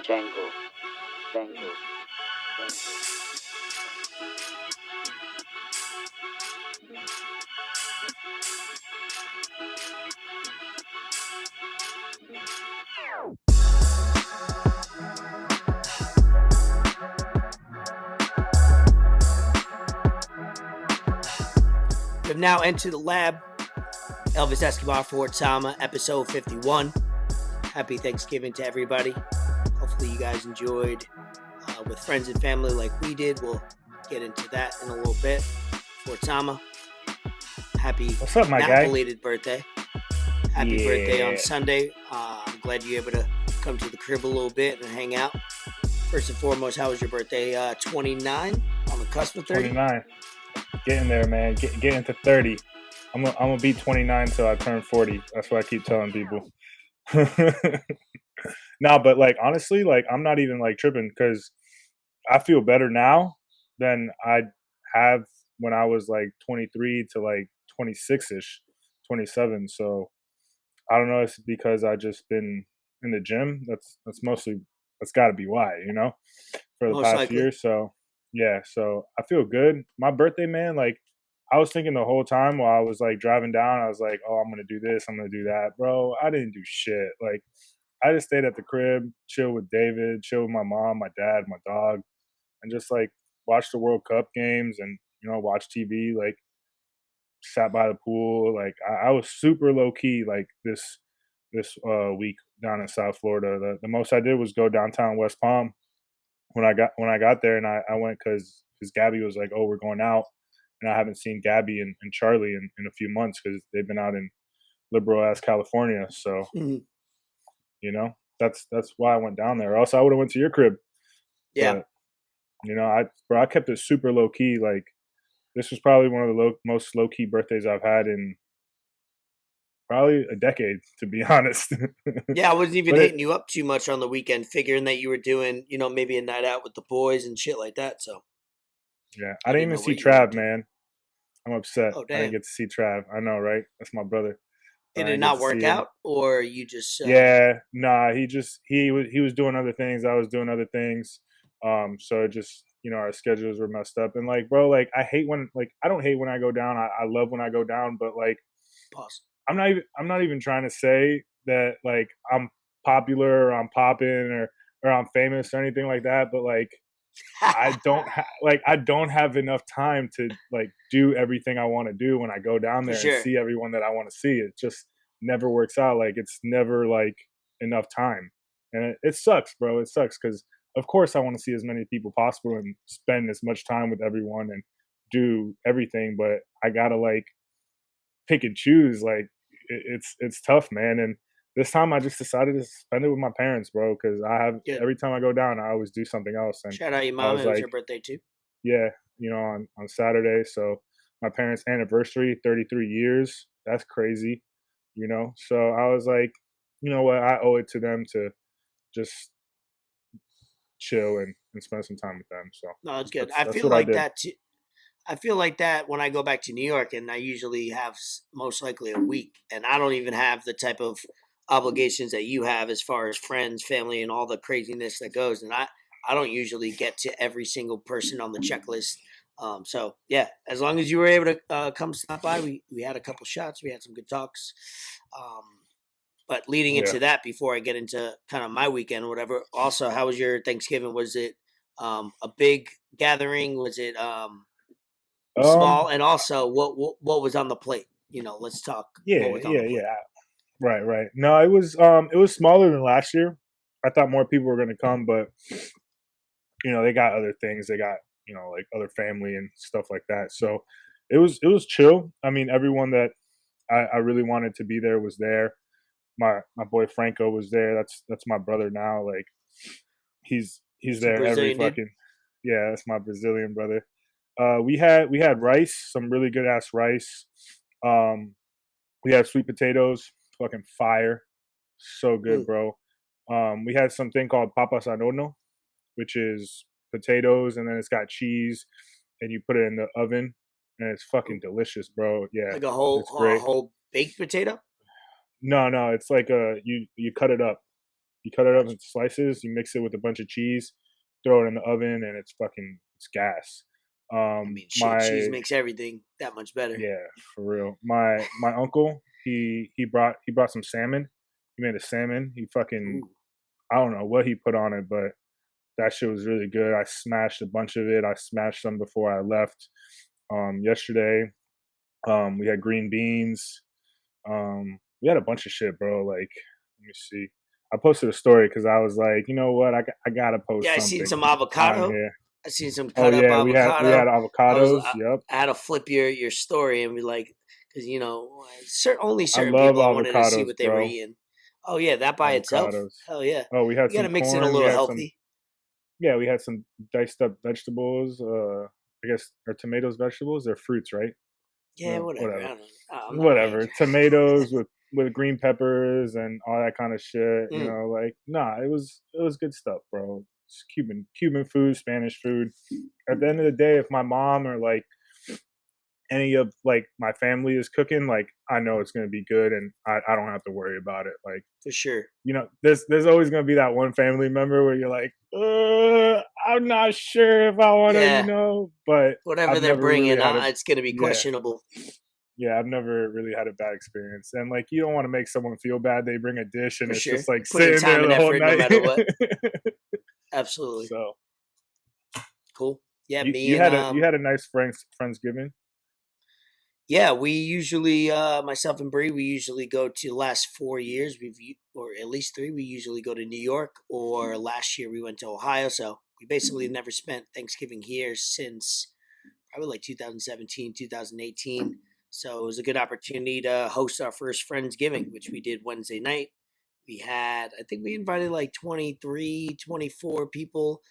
Django. Django. We've now entered the lab. Elvis Escobar for Tama, episode 51. Happy Thanksgiving to everybody. Hopefully you guys enjoyed with friends and family like we did. We'll get into that in a little bit. For Tama, happy What's up, my guy? belated birthday. Happy birthday on Sunday. I'm glad you're able to come to the crib a little bit and hang out. First and foremost, how was your birthday? 29, on the cusp of 30? 29. Getting there, man. Getting to 30. I'm gonna be 29 till I turn 40. That's what I keep telling people. No, but like honestly, like I'm not even like tripping because I feel better now than I have when I was like 23 to like 26ish, 27. So I don't know. It's because I just been in the gym. That's got to be why, for the Most past likely. year. So yeah, so I feel good. My birthday, man, like I was thinking the whole time while I was like driving down, I was like, oh, I'm going to do this, I'm going to do that. Bro, I didn't do shit. Like I just stayed at the crib, chill with David, chill with my mom, my dad, my dog, and just like watch the World Cup games and, watch TV, like sat by the pool. Like I was super low key like this week down in South Florida. The most I did was go downtown West Palm when I got there, and I went because Gabby was like, oh, we're going out. And I haven't seen Gabby and Charlie in a few months because they've been out in liberal ass California. So, that's why I went down there. Or else I would have went to your crib. Yeah. But, I kept it super low key. Like this was probably one of the most low key birthdays I've had in probably a decade, to be honest. Yeah, I wasn't even hitting you up too much on the weekend, figuring that you were doing, maybe a night out with the boys and shit like that. So yeah, I didn't even see what you were up Trav, to. man. I'm upset. Oh, I didn't damn. get to see Trav. I know, right? That's my brother. Did I it didn't get not to work see him. out, or you just? Yeah, nah. He was doing other things. I was doing other things. So it just our schedules were messed up. And like, bro, like I don't hate when I go down. I love when I go down. But like, Pause. I'm not even trying to say that like I'm popular or I'm popping or I'm famous or anything like that. But like, I don't have enough time to like do everything I want to do when I go down there and see everyone that I want to see. It just never works out. Like it's never like enough time, and it sucks, bro. It sucks because of course I want to see as many people possible and spend as much time with everyone and do everything, but I gotta like pick and choose. Like it's tough, man. And this time I just decided to spend it with my parents, bro, because every time I go down, I always do something else. And shout out your mom. It was your birthday too. Yeah, on Saturday. So my parents' anniversary, 33 years. That's crazy, So I was like, you know what? I owe it to them to just chill and spend some time with them. So no, it's good. I feel like that too. I feel like that when I go back to New York, and I usually have most likely a week, and I don't even have the type of obligations that you have as far as friends, family, and all the craziness that goes. And I don't usually get to every single person on the checklist. So yeah, as long as you were able to come stop by, we had a couple shots, we had some good talks. But leading into that, before I get into kind of my weekend or whatever, also, how was your Thanksgiving? Was it a big gathering? Was it small? And also, what was on the plate? Let's talk. Yeah, what was on the plate. Right. No, it was smaller than last year. I thought more people were gonna come, but they got other things. They got like other family and stuff like that. So it was chill. I mean, everyone that I really wanted to be there was there. My boy Franco was there. That's my brother now. Like he's there every fucking yeah. That's my Brazilian brother. We had rice, some really good ass rice. We had sweet potatoes, fucking fire, so good, bro. We had something called papas al horno, which is potatoes and then it's got cheese, and you put it in the oven, and it's fucking delicious, bro. Yeah, like a whole baked potato. No, it's like you cut it up. You cut it up into slices. You mix it with a bunch of cheese, throw it in the oven, and it's gas. I mean, shit, cheese makes everything that much better. Yeah, for real. My uncle, he brought some salmon. He made a salmon. He fucking Ooh. I don't know what he put on it, but that shit was really good. I smashed a bunch of it. I smashed some before I left. Yesterday, we had green beans. We had a bunch of shit, bro. Like, let me see. I posted a story because I was like, you know what, I gotta post Yeah, I seen something some on avocado. here. I seen some Oh cut up yeah, we had avocado. avocados. I Yep, had to flip your story and be like, because only I certain love people I wanted to see avocados, what they were bro. eating. Oh yeah, that by itself, Avocados. hell yeah. Oh, we had You got some to mix it a corn. little healthy. We had some diced up vegetables. I guess are tomatoes vegetables? They're fruits, right? Yeah, No, whatever. I whatever. don't know. I'm not a Whatever. hater. Tomatoes with green peppers and all that kind of shit. Mm, Like nah, it was good stuff, bro. It's Cuban food, Spanish food. At the end of the day, if my mom or like any of like my family is cooking, like I know it's gonna be good and I don't have to worry about it. Like, for sure. there's always gonna be that one family member where you're like, I'm not sure if I wanna, Yeah, but whatever I've they're never really bringing, had a it's going to be yeah. questionable. Yeah, I've never really had a bad experience. And like you don't want to make someone feel bad. They bring a dish and For it's sure. just like You put in sitting time there and the whole effort no night. matter what. Absolutely. So Cool. Yeah, you me you and had a nice Friendsgiving. yeah, we usually myself and Bree, we usually go to the last 4 years. Or at least three. We usually go to New York, or last year we went to Ohio. So we basically never spent Thanksgiving here since probably like 2017, 2018. So it was a good opportunity to host our first Friendsgiving, which we did Wednesday night. I think we invited like 23, 24 people.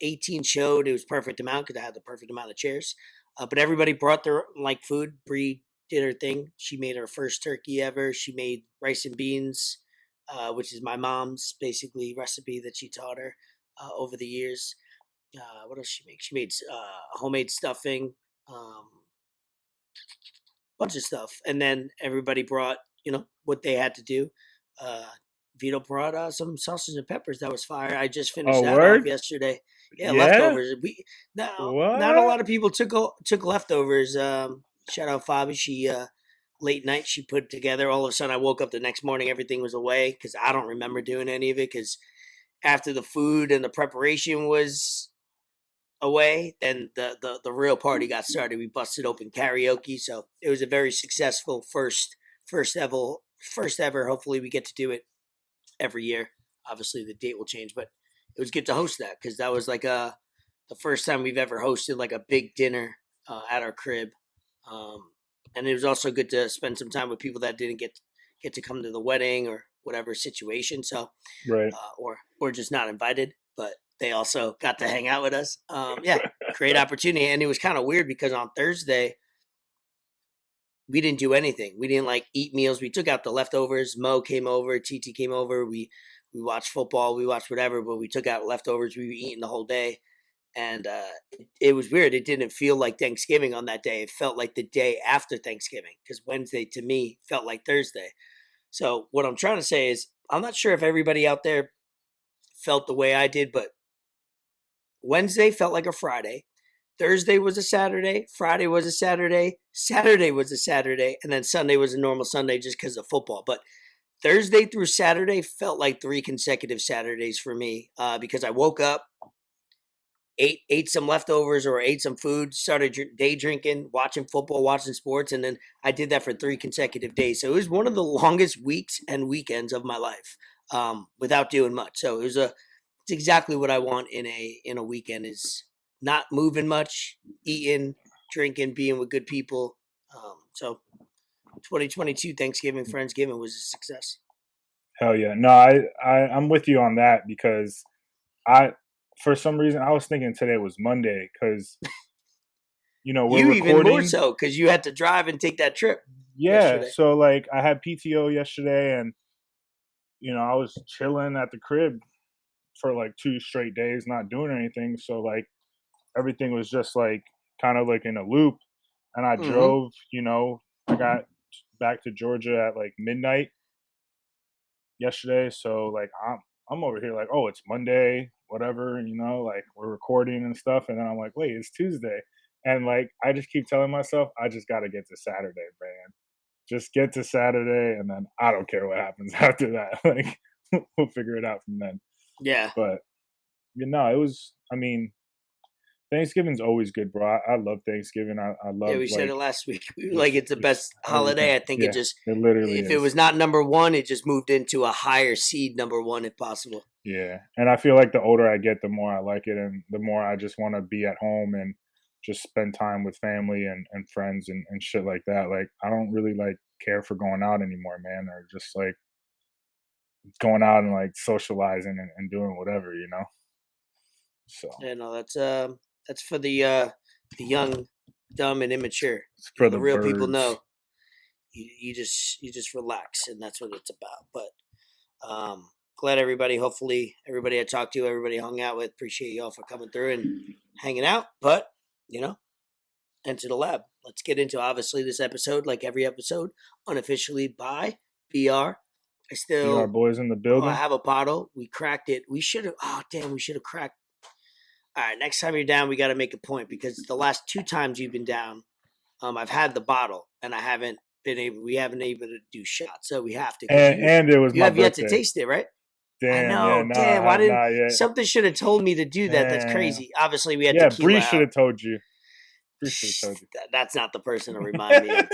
18 showed. It was perfect amount because I had the perfect amount of chairs. But everybody brought their like food. Bree did her thing. She made her first turkey ever. She made rice and beans, which is my mom's basically recipe that she taught her over the years. What else she make? She made homemade stuffing, bunch of stuff, and then everybody brought what they had to do. Uh, Vito brought some sausage and peppers that was fire. I just finished Oh, that off word? yesterday. Yeah, Yeah? leftovers. We now not a What? lot of people took leftovers. Shout out Fabi. She late night she put it together. All of a sudden, I woke up the next morning. Everything was away because I don't remember doing any of it. Because after the food and the preparation was away, then the real party got started. We busted open karaoke, so it was a very successful first ever first ever. Hopefully, we get to do it every year. Obviously, the date will change, but it was good to host that because that was like the first time we've ever hosted like a big dinner at our crib, um, and it was also good to spend some time with people that didn't get to come to the wedding or whatever situation. So Right. or just not invited, but they also got to hang out with us. Yeah, great opportunity, and it was kind of weird because on Thursday we didn't do anything. We didn't like eat meals. We took out the leftovers. Mo came over, TT came over. We watched football, we watched whatever, but we took out leftovers. We were eating the whole day, and it was weird. It didn't feel like Thanksgiving on that day. It felt like the day after Thanksgiving because Wednesday to me felt like Thursday. So what I'm trying to say is, I'm not sure if everybody out there felt the way I did, but Wednesday felt like a Friday. Thursday was a Saturday. Friday was a Saturday. Saturday was a Saturday. And then Sunday was a normal Sunday just because of football. But Thursday through Saturday felt like three consecutive Saturdays for me because I woke up, ate some leftovers or ate some food, started day drinking, watching football, watching sports. And then I did that for three consecutive days. So it was one of the longest weeks and weekends of my life without doing much. So it's exactly what I want in a weekend is not moving much, eating, drinking, being with good people. So 2022 Thanksgiving Friendsgiving was a success. Hell yeah. No, I'm with you on that because I for some reason I was thinking today was Monday because we're You even more recording. so because you had to drive and take that trip Yeah, yesterday. so like I had PTO yesterday and I was chilling at the crib for like 2 straight days, not doing anything. So like everything was just like kind of like in a loop. And I Mm-hmm. drove, I got back to Georgia at like midnight yesterday. So like I'm over here like, oh, it's Monday, whatever, like we're recording and stuff. And then I'm like, wait, it's Tuesday. And like, I just keep telling myself, I just got to get to Saturday, man. Just get to Saturday. And then I don't care what happens after that. Like, we'll figure it out from then. Yeah. But, it was, Thanksgiving's always good, bro. I love Thanksgiving. I Yeah, love we said like it last week. Like just it's the just best holiday. everything. I think it Yeah, just, it literally if it is. was not number one, it just moved into a higher seed number one if possible. Yeah, and I feel like the older I get, the more I like it, and the more I just want to be at home and just spend time with family and friends and shit like that. Like I don't really like care for going out anymore, man, or just like going out and like socializing and doing whatever. So Yeah, no, that's for the young, dumb, and immature. it's for The the real people birds. know. You just relax, and that's what it's about. But glad everybody, hopefully everybody I talked to, everybody I hung out with, appreciate y'all for coming through and hanging out. But enter the lab. Let's get into obviously this episode, like every episode, unofficially by BR. I BR still, boys in the I building. have a bottle. We cracked it. We should have. Oh damn, we should have cracked. All right, next time you're down, we got to make a point because the last two times you've been down, I've had the bottle and I haven't been able. We haven't been able to do shots, so we have to because And it was you my have yet to birthday. taste it, right? I Damn, yeah, know. nah, I Damn. Why have didn't not yet. something should have told me to do that? That's Man. crazy. Obviously, we had Yeah, tequila Bree should out. have told you. Bree should have told you. That's not the person to remind me of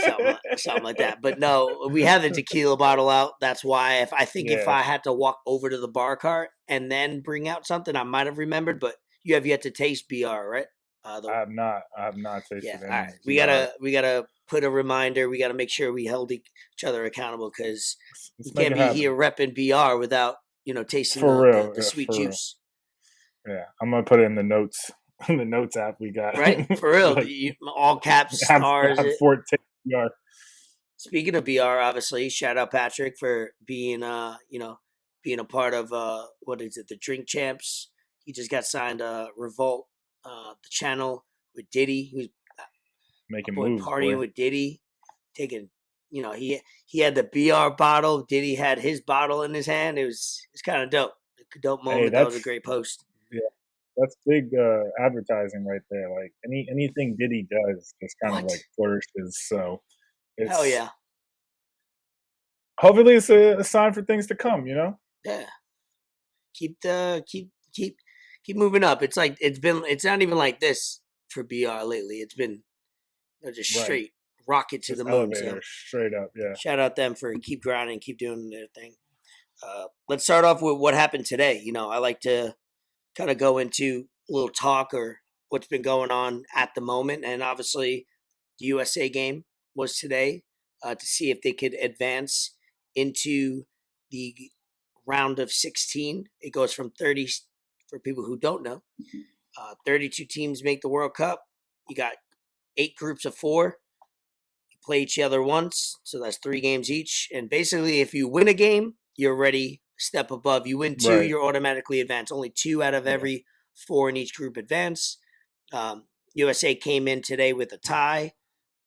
something like that. But no, we had the tequila bottle out. That's why if Yeah, I had to walk over to the bar cart and then bring out something, I might have remembered. But you have yet to taste BR, right? I have not. I have not Yeah. tasted All any right. We BR. gotta put a reminder. We gotta make sure we held each other accountable because you Let's make can't it be here happen. repping BR without tasting For the real. Yeah, sweet for real. juice. Yeah, I'm gonna put it in the notes. In the notes app we got. Right? For real. Like All caps stars. have 14 BR. Speaking of BR, obviously, shout out Patrick for being being a part of what is it, the Drink Champs. He just got signed Revolt, the channel with Diddy. Who's my Making boy moves, partying boy. with Diddy, taking he had the BR bottle. Diddy had his bottle in his hand. It's kind of dope. A dope Hey, moment. That was a great post. yeah, that's big advertising right there. Like anything Diddy does just kind of What? like flourishes. So Hell it's yeah. hopefully it's a sign for things to come. Yeah. Keep moving up. It's like it's not even like this for BR lately. It's been just Right. straight rocket to Just the moon. So elevator straight up. Yeah. shout out them for keep grinding, keep doing their thing. Let's start off with what happened today. I like to kind of go into a little talk or what's been going on at the moment, and obviously the USA game was today to see if they could advance into the round of 16. It goes from 30 for people who don't know. 32 teams make the World Cup. You got 8 groups of 4. You play each other once, so that's 3 games each. And basically, if you win a game, you're already a step above. You win 2, Right. you're automatically advanced. Only 2 out of Yeah. every 4 in each group advance. USA came in today with a tie,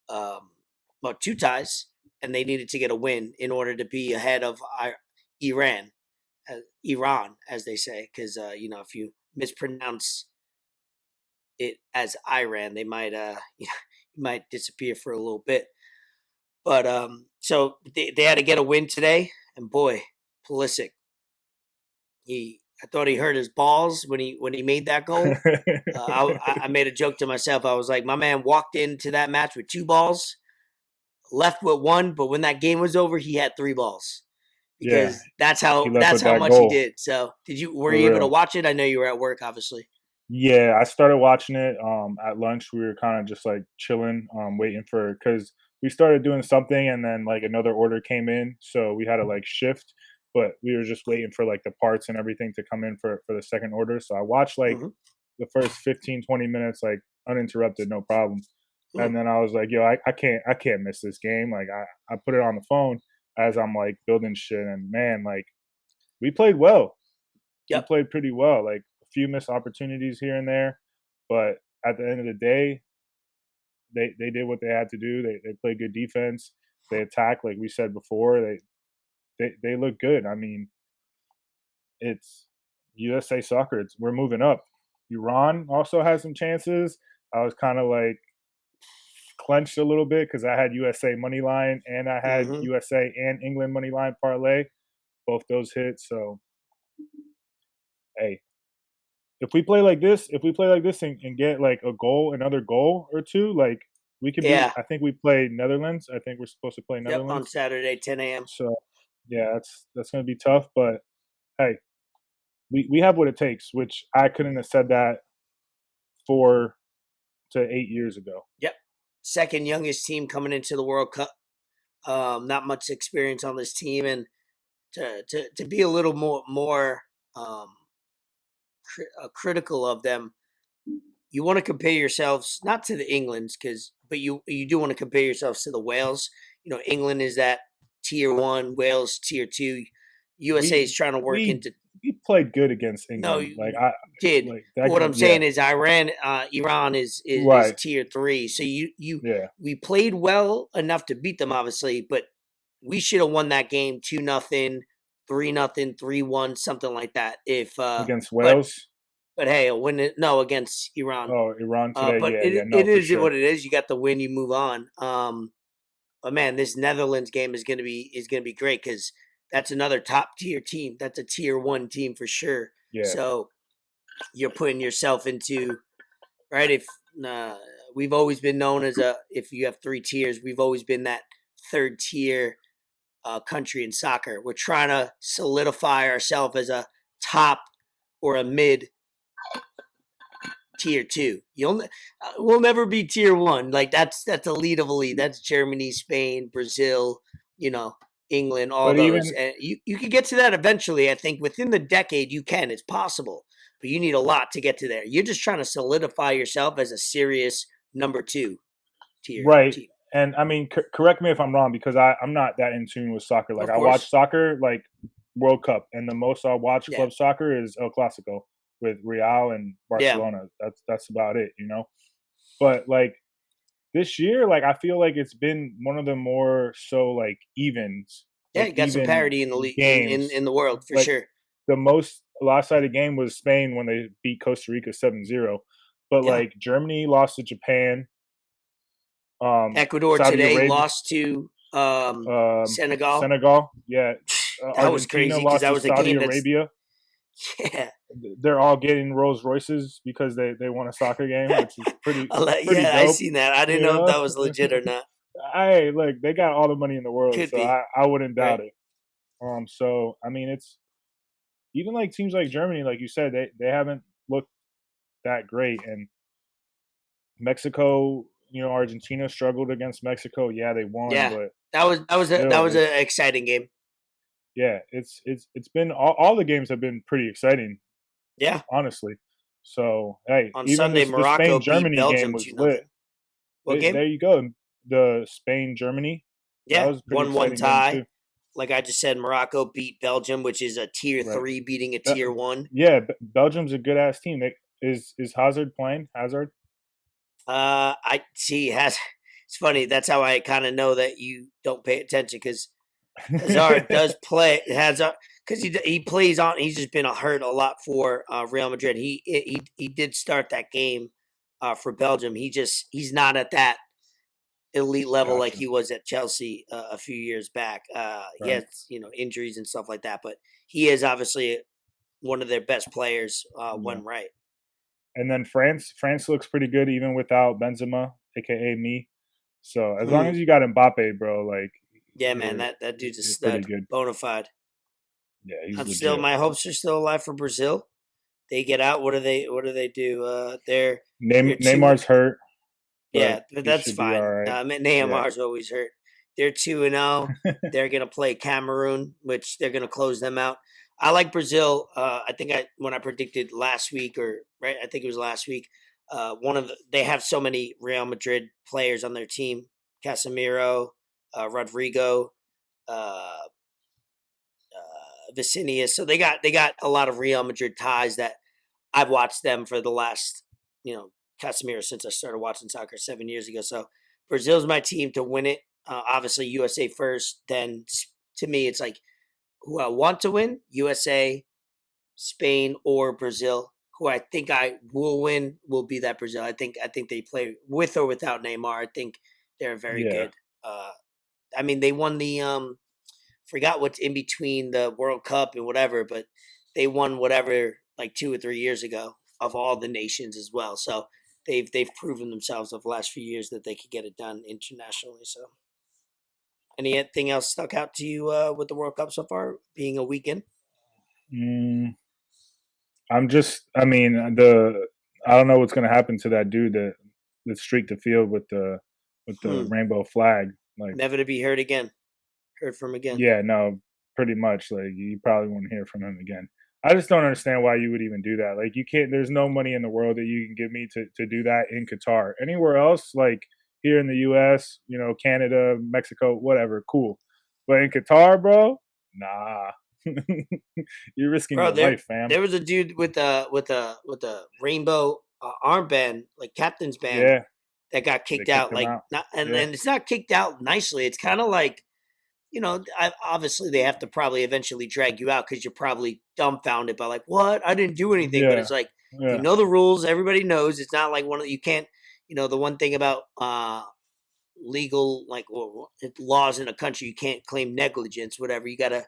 2 ties, and they needed to get a win in order to be ahead of Iran, Iran, as they say, because if you mispronounce it as Iran, they might you might disappear for a little bit. But so they had to get a win today, and boy, Pulisic, I thought he hurt his balls when he made that goal. I made a joke to myself. I was like, my man walked into that match with 2 balls, left with 1, but when that game was over, he had 3 balls Yeah. because that's He how left with that much he goal. did. So were For you able to real. watch it? I know you were at work, obviously. Yeah, I started watching it at lunch. We were kind of just like chilling, waiting for because we started doing something and then like another order came in, so we had to like shift. But we were just waiting for like the parts and everything to come in for the second order. So I watched like Mm-hmm. the first 15, 20 minutes like uninterrupted, no problem. Mm. And then I was like, yo, I can't miss this game. Like I put it on the phone as I'm like building shit, and man, like we played well. We Yep. played pretty well. Like a few missed opportunities here and there, but at the end of the day, they did what they had to do. They played good defense. They attacked like we said before. They look good. I mean, it's USA soccer. We're moving up. Iran also has some chances. I was kind of like clenched a little bit because I had USA money line and I had Mm-hmm. USA and England money line parlay. Both those hit. So hey, if we play like this and get like a goal, another goal or two, like we could beat. Yeah. I think we play Netherlands. I think we're supposed to play Yep. On Netherlands. Saturday, 10 a.m. So yeah, that's gonna be tough. But hey, we have what it takes, which I couldn't have said that 4 to 8 years ago. Yep. Second youngest team coming into the World Cup. Not much experience on this team, and to be a little more critical of them, you want to compare yourselves not to the Englands, but you do want to compare yourselves to the Wales. England is that tier 1, Wales tier 2. USA is trying to work We into. we played good against No, England. Like you I did. like But that what game. I'm Yeah, saying is Iran is right. tier 3. So Yeah, we played well enough to beat them, obviously, but we should have won that game 2-0, 3-0, 3-1, something like that. If against but Wales. hey, a win no against Iran. Oh, Iran today. But Yeah, yeah. it No, for is sure. what it is. You got the win, you move on. But man, this Netherlands game is gonna be great because that's another top tier team. That's a tier 1 team for sure. Yeah, So you're putting yourself into right. If uh, we've always been known as if you have 3 tiers, we've always been that third tier country in soccer. We're trying to solidify ourselves as a top or a mid tier 2. We'll never be tier 1. Like that's elite of elite. That's Germany, Spain, Brazil, England, all but those. even And you can get to that eventually. I think within the decade you can. It's possible, but you need a lot to get to there. You're just trying to solidify yourself as a serious number 2 tier right. team. And I mean, correct me if I'm wrong because I'm not that in tune with soccer. Like Of I watch course, soccer like World Cup, and the most I watch yeah, club soccer is El Clasico with Real and yeah, Barcelona. That's about it, But like this year, like I feel like it's been one of the more so like yeah. like You got some even parity in the league games. in the world for Like sure. the most lopsided game was Spain when they beat Costa Rica 7-0. But Yeah, like Germany lost to Japan, Ecuador Saudi today Arabia, lost to Senegal. Senegal, yeah, That was Argentina crazy because lost that to was a Saudi game that's Arabia. yeah. They're all getting Rolls Royces because they won a soccer game, which is pretty Yeah, I dope. seen that. I didn't You know if know, that was legit or not. hey, look, they got all the money in the world, Could so be I wouldn't right. doubt it. So I mean, it's even like teams like Germany, like you said, they haven't looked that great, and Mexico, Argentina struggled against Mexico. Yeah, they won, Yeah, but that still, was an exciting game. it's been all the games have been pretty exciting, Yeah, honestly. So hey, on even Sunday the Morocco Spain beat Germany game Belgium was two lit. nothing. What game? There you go. The Spain Germany, that Yeah, was a pretty 1-1 exciting game too. tie. Like I just said, Morocco beat Belgium, which is a tier Right. 3 beating a Be- tier 1. yeah, Belgium's a good ass team. Is Hazard playing? Hazard? I see. Has It's funny. That's how I kind of know that you don't pay attention because Hazard does play. Hazard because he plays on. He's just been hurt a lot for Real Madrid. He did start that game for Belgium. He's not at that elite level like Gotcha. he was at Chelsea a few years back. He Right. has injuries and stuff like that, but he is obviously one of their best players Yeah. when right. And then France looks pretty good even without Benzema, aka me. So as long Hmm. as you got Mbappe, bro, like Yeah, man, you're that dude's a you're pretty stud, good. bona fide. Yeah, he's I'm still legit. my hopes are still alive for Brazil. They get out. What do they do? They're two. Neymar's hurt, but Yeah, but he that's should be all fine. right. Yeah. Neymar's always hurt. They're 2-0. They're gonna play Cameroon, which they're gonna close them out. I like Brazil. I think when I predicted last week, or right, I think it was last week. They have so many Real Madrid players on their team: Casemiro, Rodrigo, uh, Vicinius. So they got a lot of Real Madrid ties that I've watched them for the last, Casemiro since I started watching soccer 7 years ago. So Brazil's my team to win it. Obviously USA first. Then to me, it's like who I want to win: USA, Spain or Brazil. Who I think I will win will be that Brazil. I think they play with or without Neymar. I think they're very Yeah. good. I mean, they won the forgot what's in between the World Cup and whatever, but they won whatever like 2 or 3 years ago of all the nations as well. So they've proven themselves over the last few years that they could get it done internationally. So anything else stuck out to you with the World Cup so far, being a weekend? Mm, I mean, I don't know what's going to happen to that dude that streaked the field with the Hmm. rainbow flag. Like, Never to be heard again. Heard from again. yeah, no, pretty much. Like, you probably won't hear from him again. I just don't understand why you would even do that. Like, you can't. There's no money in the world that you can give me to do that in Qatar. Anywhere else, like here in the U.S., Canada, Mexico, whatever, cool. But in Qatar, bro, nah. You're risking Bro, your life, fam. there was a dude with a rainbow armband, like captain's band, Yeah, that got they kicked kicked out. him Like out. not, Yeah, and it's not kicked out nicely. It's kind of like, obviously they have to probably eventually drag you out because you're probably dumbfounded by like, what? I didn't do anything. But yeah, it's like, you yeah. know the rules. Everybody knows. It's not like you can't. The one thing about legal laws in a country, you can't claim negligence. Whatever, you gotta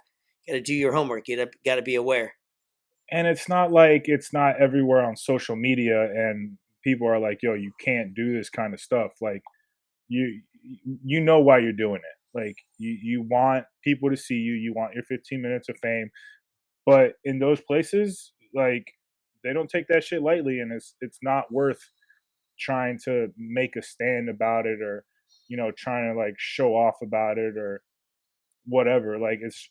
do your homework. You gotta be aware. And it's not like it's not everywhere on social media, and people are like, "Yo, you can't do this kind of stuff." Like, you you know why you're doing it. Like, you want people to see you. You want your 15 minutes of fame. But in those places, like, they don't take that shit lightly, and it's not worth trying to make a stand about it, or trying to like show off about it or whatever. Like, it's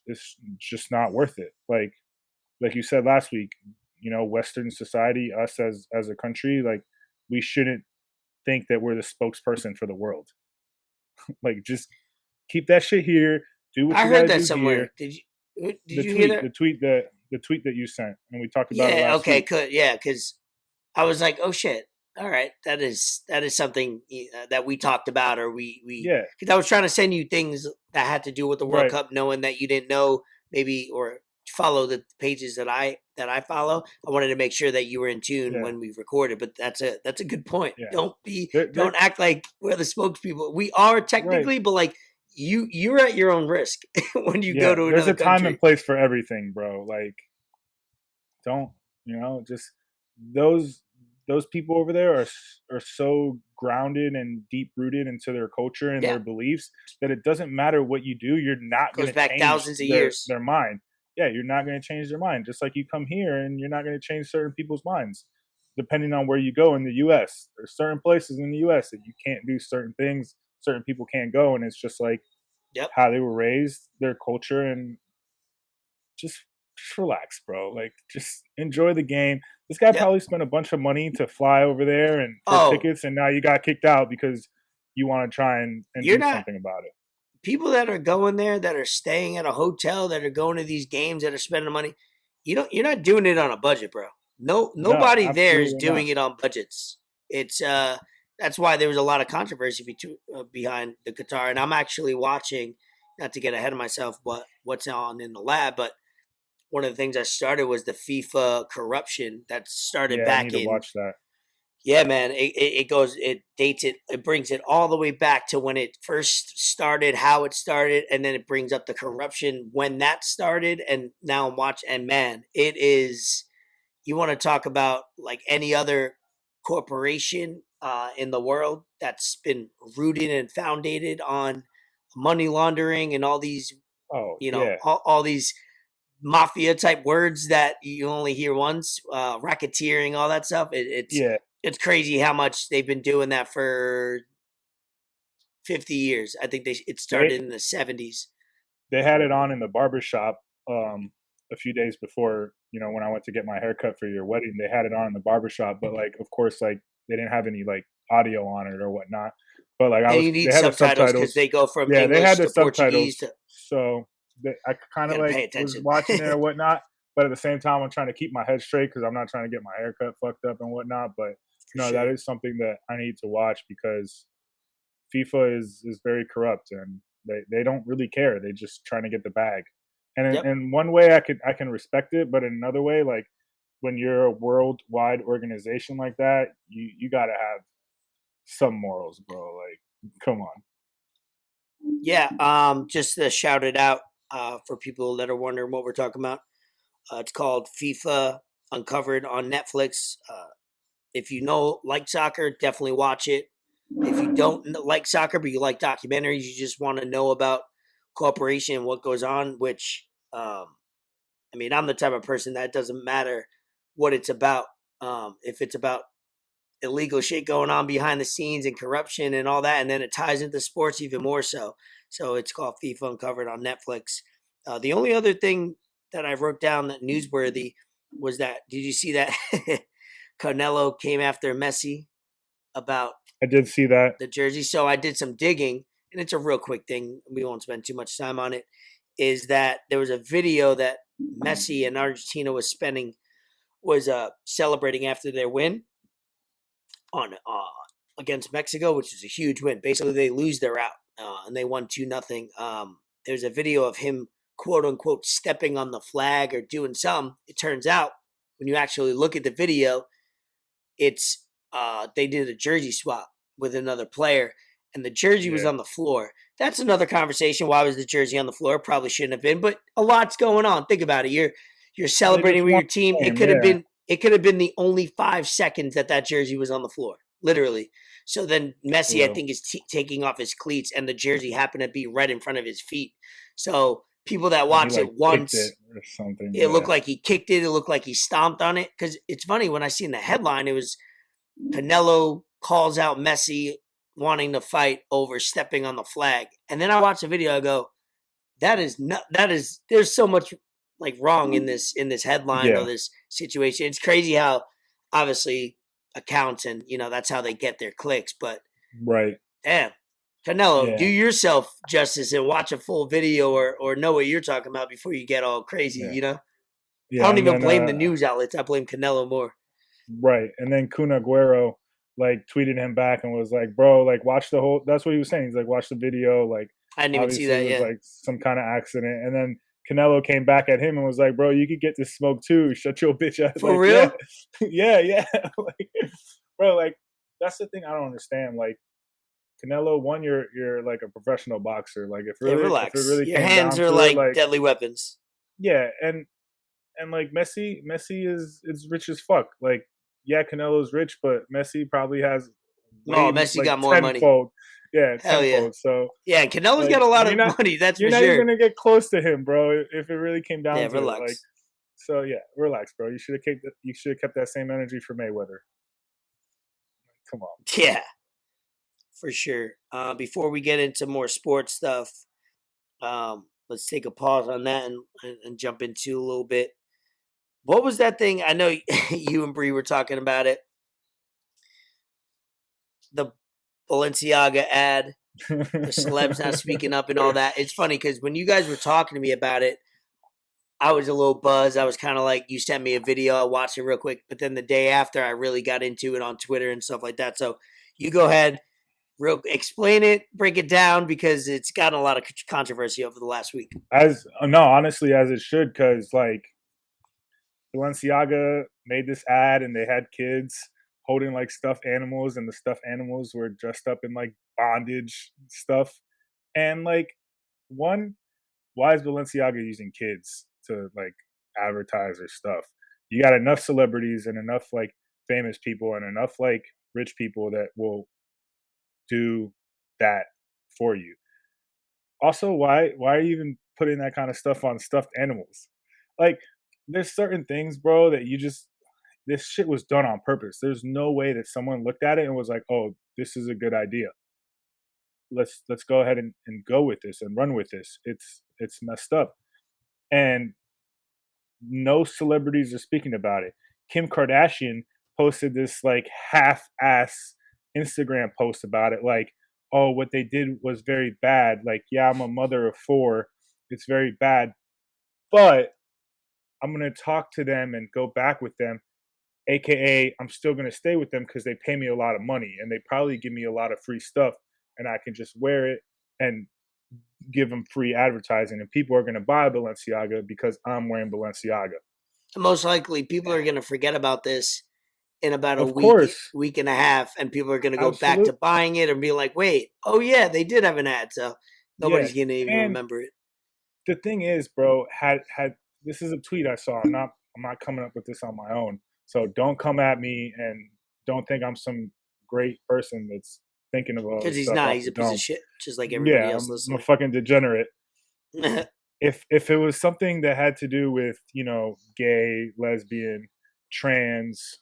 just not worth it. Like you said last week, Western society, us as a country, like, we shouldn't think that we're the spokesperson for the world. Like, just keep that shit here. Do what I you got heard to that do somewhere. here. Did you hear that? The tweet that you sent, and we talked about it Yeah. last Okay. week. Good. Yeah. Because I was like, oh shit. All right. That is something that we talked about, or we Yeah, because I was trying to send you things that had to do with the World right. Cup, knowing that you didn't know maybe or follow the pages that I follow. I wanted to make sure that you were in tune Yeah, when we recorded. But that's a good point. yeah. Don't They're act like we're the spokespeople. We are right. technically, but like you're at your own risk when you go Yeah, to there's another a time and country. place for everything, bro. Like, don't just those those people over there are so grounded and deep rooted into their culture and Yeah, their beliefs that it doesn't matter what you do, you're not going goes to back change thousands of their years. their mind. Yeah, you're not going to change their mind. Just like you come here and you're not going to change certain people's minds depending on where you go in the US. There's certain places in the US that you can't do certain things, certain people can't go, and it's just like Yep, how they were raised, their culture, and just relax, bro. Like, just enjoy the game. This guy yep. probably spent a bunch of money to fly over there and for Oh, tickets, and now you got kicked out because you want to try and you're do not something about it. people that are going there, that are staying at a hotel, that are going to these games, that are spending money. You're not doing it on a budget, bro. No, No, nobody there is absolutely not. doing it on budgets. It's that's why there was a lot of controversy behind the Qatar, and I'm actually watching. Not to get ahead of myself, what's on in the lab, but one of the things I started was the FIFA corruption that started Yeah, I back need to in. watch that. Yeah, man, it dates it brings it all the way back to when it first started, how it started, and then it brings up the corruption when that started, and now watch, and man, it is, you want to talk about like any other corporation in the world that's been rooted and founded on money laundering and all these, Oh yeah, all these mafia type words that you only hear once, racketeering, all that stuff. yeah. It's crazy how much they've been doing that for 50 years. I think it They started in the 70s. they had it on in the barber shop a few days before, when I went to get my haircut for your wedding. They had it on in the barber shop, but like, of course, like, they didn't have any like audio on it or whatnot. But like, And you they need had the subtitles because subtitles. they go from Yeah, they had English the to Portuguese subtitles. to, So I you kind of got to like pay was attention. watching it or whatnot. But at the same time, I'm trying to keep my head straight because I'm not trying to get my haircut fucked up and whatnot. But For no, that sure. is something that I need to watch because FIFA is very corrupt, and they don't really care. They just trying to get the bag. And Yep. in one way, I can respect it, but in another way, like when you're a worldwide organization like that, you gotta have some morals, bro. Like, come on. Yeah. Just to shout it out for people that are wondering what we're talking about. It's called FIFA Uncovered on Netflix. If you like soccer, definitely watch it. If you don't like soccer, but you like documentaries, you just want to know about cooperation and what goes on, which, I mean, I'm the type of person that doesn't matter what it's about. If it's about illegal shit going on behind the scenes and corruption and all that, and then it ties into sports even more so. So it's called FIFA Uncovered on Netflix. The only other thing that I wrote down that newsworthy was that, did you see that Canelo came after Messi about I did see that. the jersey? So I did some digging, and it's a real quick thing. We won't spend too much time on it. Is that there was a video that Messi and Argentina was celebrating after their win on against Mexico, which is a huge win. Basically, they lose, they're out, and they won 2-0. There's a video of him, quote unquote, stepping on the flag or doing something. It turns out when you actually look at the video, it's they did a jersey swap with another player, and the jersey was Yeah. on the floor. That's another conversation. Why was the jersey on the floor? Probably shouldn't have been, but a lot's going on. Think about it. You're celebrating with your team. It could have been the only 5 seconds that jersey was on the floor, literally. So then Messi, I think, is taking off his cleats, and the jersey happened to be right in front of his feet. So people that watch it once, or something. it looked like he kicked it. It looked like he stomped on it. Because it's funny, when I seen the headline, it was Canelo calls out Messi wanting to fight over stepping on the flag. And then I watched the video, I go, there's so much like wrong in this headline or this situation. It's crazy how obviously accounts and that's how they get their clicks. But right. Damn. Canelo, do yourself justice and watch a full video or know what you're talking about before you get all crazy, Yeah, I don't even blame the news outlets. I blame Canelo more. Right. And then Kun Aguero like tweeted him back and was like, bro, like watch the whole, that's what he was saying. He's like, watch the video. Like, I didn't even see that. It was like some kind of accident. And then Canelo came back at him and was like, bro, you could get this smoke too. Shut your bitch ass. For real? Yeah. Like, bro, like that's the thing I don't understand. Like Canelo, one, you're like a professional boxer. Like if relax. if it really your hands are like deadly weapons. Yeah, and like Messi is rich as fuck. Like, yeah, Canelo's rich, but Messi probably has Messi got more money. Yeah, hell tenfold. Yeah. So yeah, Canelo's got a lot of money. That's you're for not sure. even gonna get close to him, bro. If it really came down to relax. it, like, so yeah, relax, bro. You should have kept that same energy for Mayweather. Come on. Yeah, for sure. Before we get into more sports stuff, let's take a pause on that and jump into a little bit. What was that thing? I know you and Bree were talking about it. The Balenciaga ad, the celebs not speaking up and all that. It's funny because when you guys were talking to me about it, I was a little buzzed. I was kind of like, you sent me a video, I watched it real quick, but then the day after, I really got into it on Twitter and stuff like that. So you go ahead, explain it, break it down, because it's gotten a lot of controversy over the last week. Honestly, as it should, because like Balenciaga made this ad and they had kids holding like stuffed animals, and the stuffed animals were dressed up in like bondage stuff. And like, one, why is Balenciaga using kids to like advertise their stuff? You got enough celebrities and enough like famous people and enough like rich people that will do that for you. Also, why are you even putting that kind of stuff on stuffed animals? Like, there's certain things, bro, that this shit was done on purpose. There's no way that someone looked at it and was like, oh, this is a good idea. Let's go ahead and go with this and run with this. It's messed up. And no celebrities are speaking about it. Kim Kardashian posted this like half-ass Instagram post about it, like, oh, what they did was very bad. Like, yeah, I'm a mother of 4. It's very bad. But I'm going to talk to them and go back with them, aka I'm still going to stay with them because they pay me a lot of money and they probably give me a lot of free stuff and I can just wear it and give them free advertising, and people are going to buy Balenciaga because I'm wearing Balenciaga. Most likely, people are going to forget about this in about a Of course, week and a half, and people are going to go back to absolutely, buying it and be like, "Wait, oh yeah, they did have an ad." So yeah. nobody's going to even And remember it. the thing is, bro, had this is a tweet I saw. I'm not coming up with this on my own. So don't come at me and don't think I'm some great person that's thinking of all Because this he's stuff not. off He's the a piece of dome. shit, just like everybody Yeah, else I'm a listening. fucking degenerate. If it was something that had to do with, gay, lesbian, trans,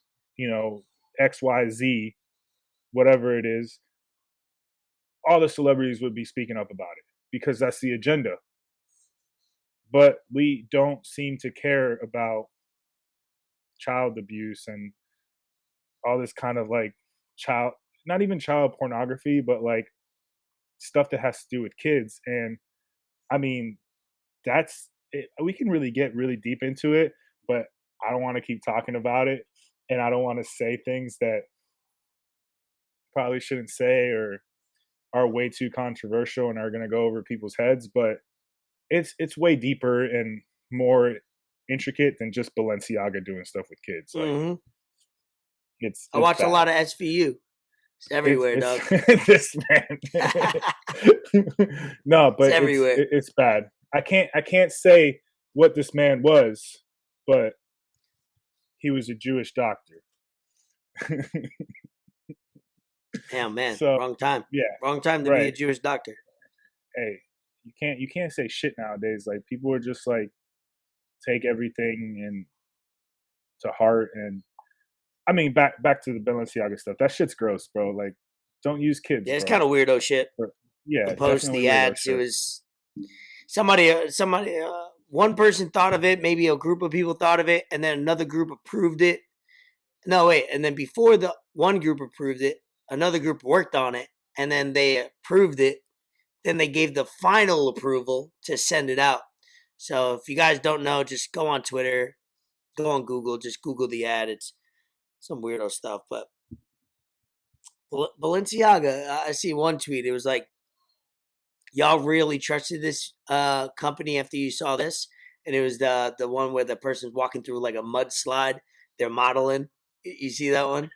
XYZ, whatever it is, all the celebrities would be speaking up about it because that's the agenda. But we don't seem to care about child abuse and all this kind of like child, not even child pornography, but like stuff that has to do with kids. And I mean, that's it. We can really get really deep into it, but I don't want to keep talking about it. And I don't want to say things that probably shouldn't say or are way too controversial and are going to go over people's heads. But it's way deeper and more intricate than just Balenciaga doing stuff with kids. Like Mm-hmm. I it's watch a bad. lot of SVU. It's everywhere, It's dog. this man. No, It's but everywhere. it's bad. I can't say what this man was, but he was a Jewish doctor. Damn, man, So wrong time. yeah, Wrong time to be a right. Jewish doctor. Hey, you can't say shit nowadays. Like people are just like take everything and to heart. And I mean back to the Balenciaga stuff. That shit's gross, bro. Like don't use kids, Yeah, it's bro. kind of weirdo shit. Yeah, The post, definitely the weirdo ads. It shit. was somebody. One person thought of it. Maybe a group of people thought of it, and then another group approved it. No, wait. And then before the one group approved it, another group worked on it, and then they approved it. Then they gave the final approval to send it out. So if you guys don't know, just go on Twitter, go on Google, just Google the ad. It's some weirdo stuff. But Balenciaga, I see one tweet. It was like, y'all really trusted this company after you saw this? And it was the one where the person's walking through like a mudslide. They're modeling. You see that one?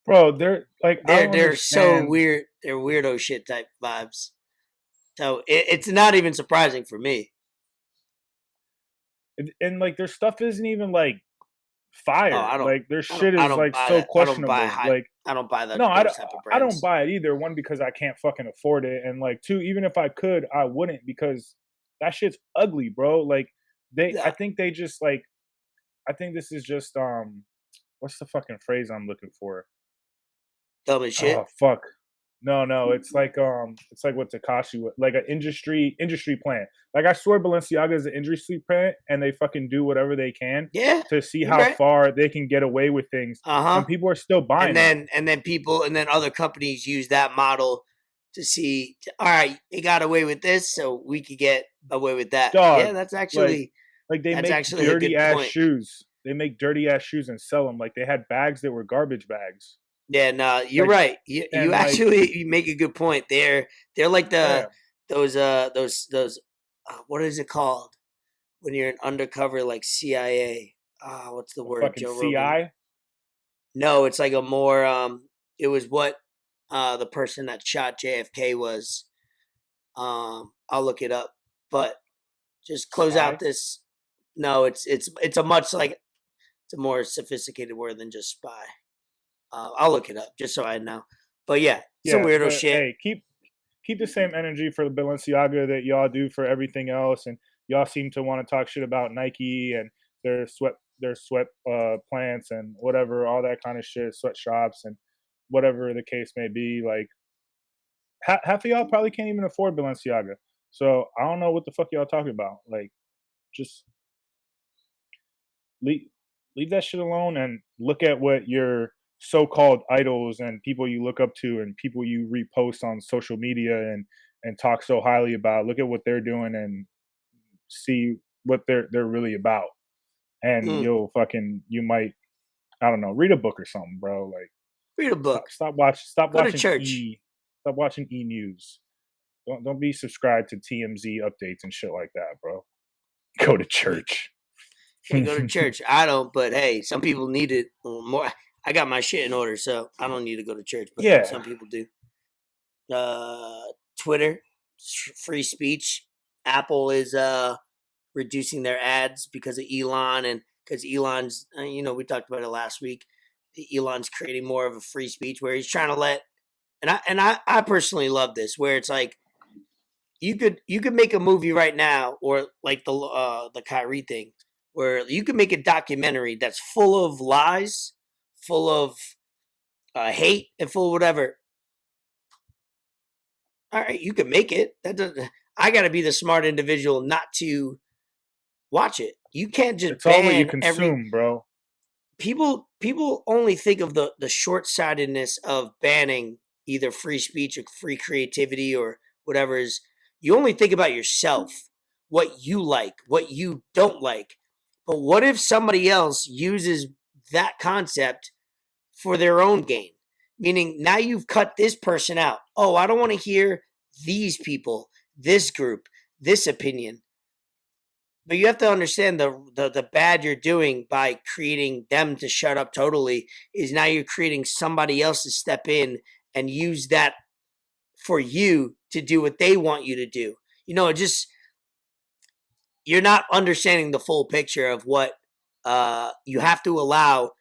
Bro, they're like I don't They're so understand. weird. They're weirdo shit type vibes. So it's not even surprising for me. And like their stuff isn't even like Oh, fire. Like their shit I is don't like buy so that. I don't buy questionable. hype. Like I don't buy no, those type of I don't brands. buy it either. One, because I can't fucking afford it, and like two, even if I could, I wouldn't because that shit's ugly, bro. Like I Yeah, think they just like, I think this is just what's the fucking phrase I'm looking for? dumb as Oh shit. fuck. No, it's like what Takashi would like an industry plan. Like I swear Balenciaga is an industry plan and they fucking do whatever they can Yeah, to see you're how right. far they can get away with things, Uh and huh. people are still buying them. And then people and then other companies use that model to see. All right, they got away with this, so we could get away with that. Yeah, Dog, like they that's make actually a dirty good ass point. shoes. They make dirty ass shoes and sell them. Like they had bags that were garbage bags. Yeah, no, you're Like right. You and like actually you make a good point. They're like yeah, those what is it called when you're an undercover like CIA? What's the a word? fucking Joe Rogan. CI. No, it's like a more it was what the person that shot JFK was. I'll look it up. But just close out Spy. this. No, it's a much like it's a more sophisticated word than just spy. I'll look it up just so I know. But yeah, some Yeah, weirdo but shit. hey, keep the same energy for the Balenciaga that y'all do for everything else, and y'all seem to want to talk shit about Nike and their sweat plants and whatever, all that kind of shit, sweatshops and whatever the case may be. Like half of y'all probably can't even afford Balenciaga, so I don't know what the fuck y'all talking about. Like just leave leave that shit alone and look at what your so-called idols and people you look up to and people you repost on social media and talk so highly about. Look at what they're doing and see what they're really about. And Mm, you might, I don't know, read a book or something, bro. Like read a book. stop Go to watching church. stop watching E News. Don't be subscribed to TMZ updates and shit like that, bro. Go to church. Hey, go to church. I don't, but hey, some people need it more. I got my shit in order, so I don't need to go to church, but Yeah. some people do. Twitter, free speech. Apple is reducing their ads because of Elon, and because Elon's, we talked about it last week. Elon's creating more of a free speech where he's trying to let, I personally love this, where it's like you could make a movie right now, or like the Kyrie thing, where you could make a documentary that's full of lies, full of hate, and full of whatever. All right, you can make it. That doesn't. I got to be the smart individual not to watch it. You can't just it's all what you ban consume, bro. People only think of the short-sightedness of banning either free speech or free creativity or whatever is. You only think about yourself, what you like, what you don't like. But what if somebody else uses that concept for their own gain? Meaning now you've cut this person out. Oh, I don't want to hear these people, this group, this opinion. But you have to understand the bad you're doing by creating them to shut up totally is now you're creating somebody else to step in and use that for you to do what they want you to do. It just, you're not understanding the full picture of what you have to allow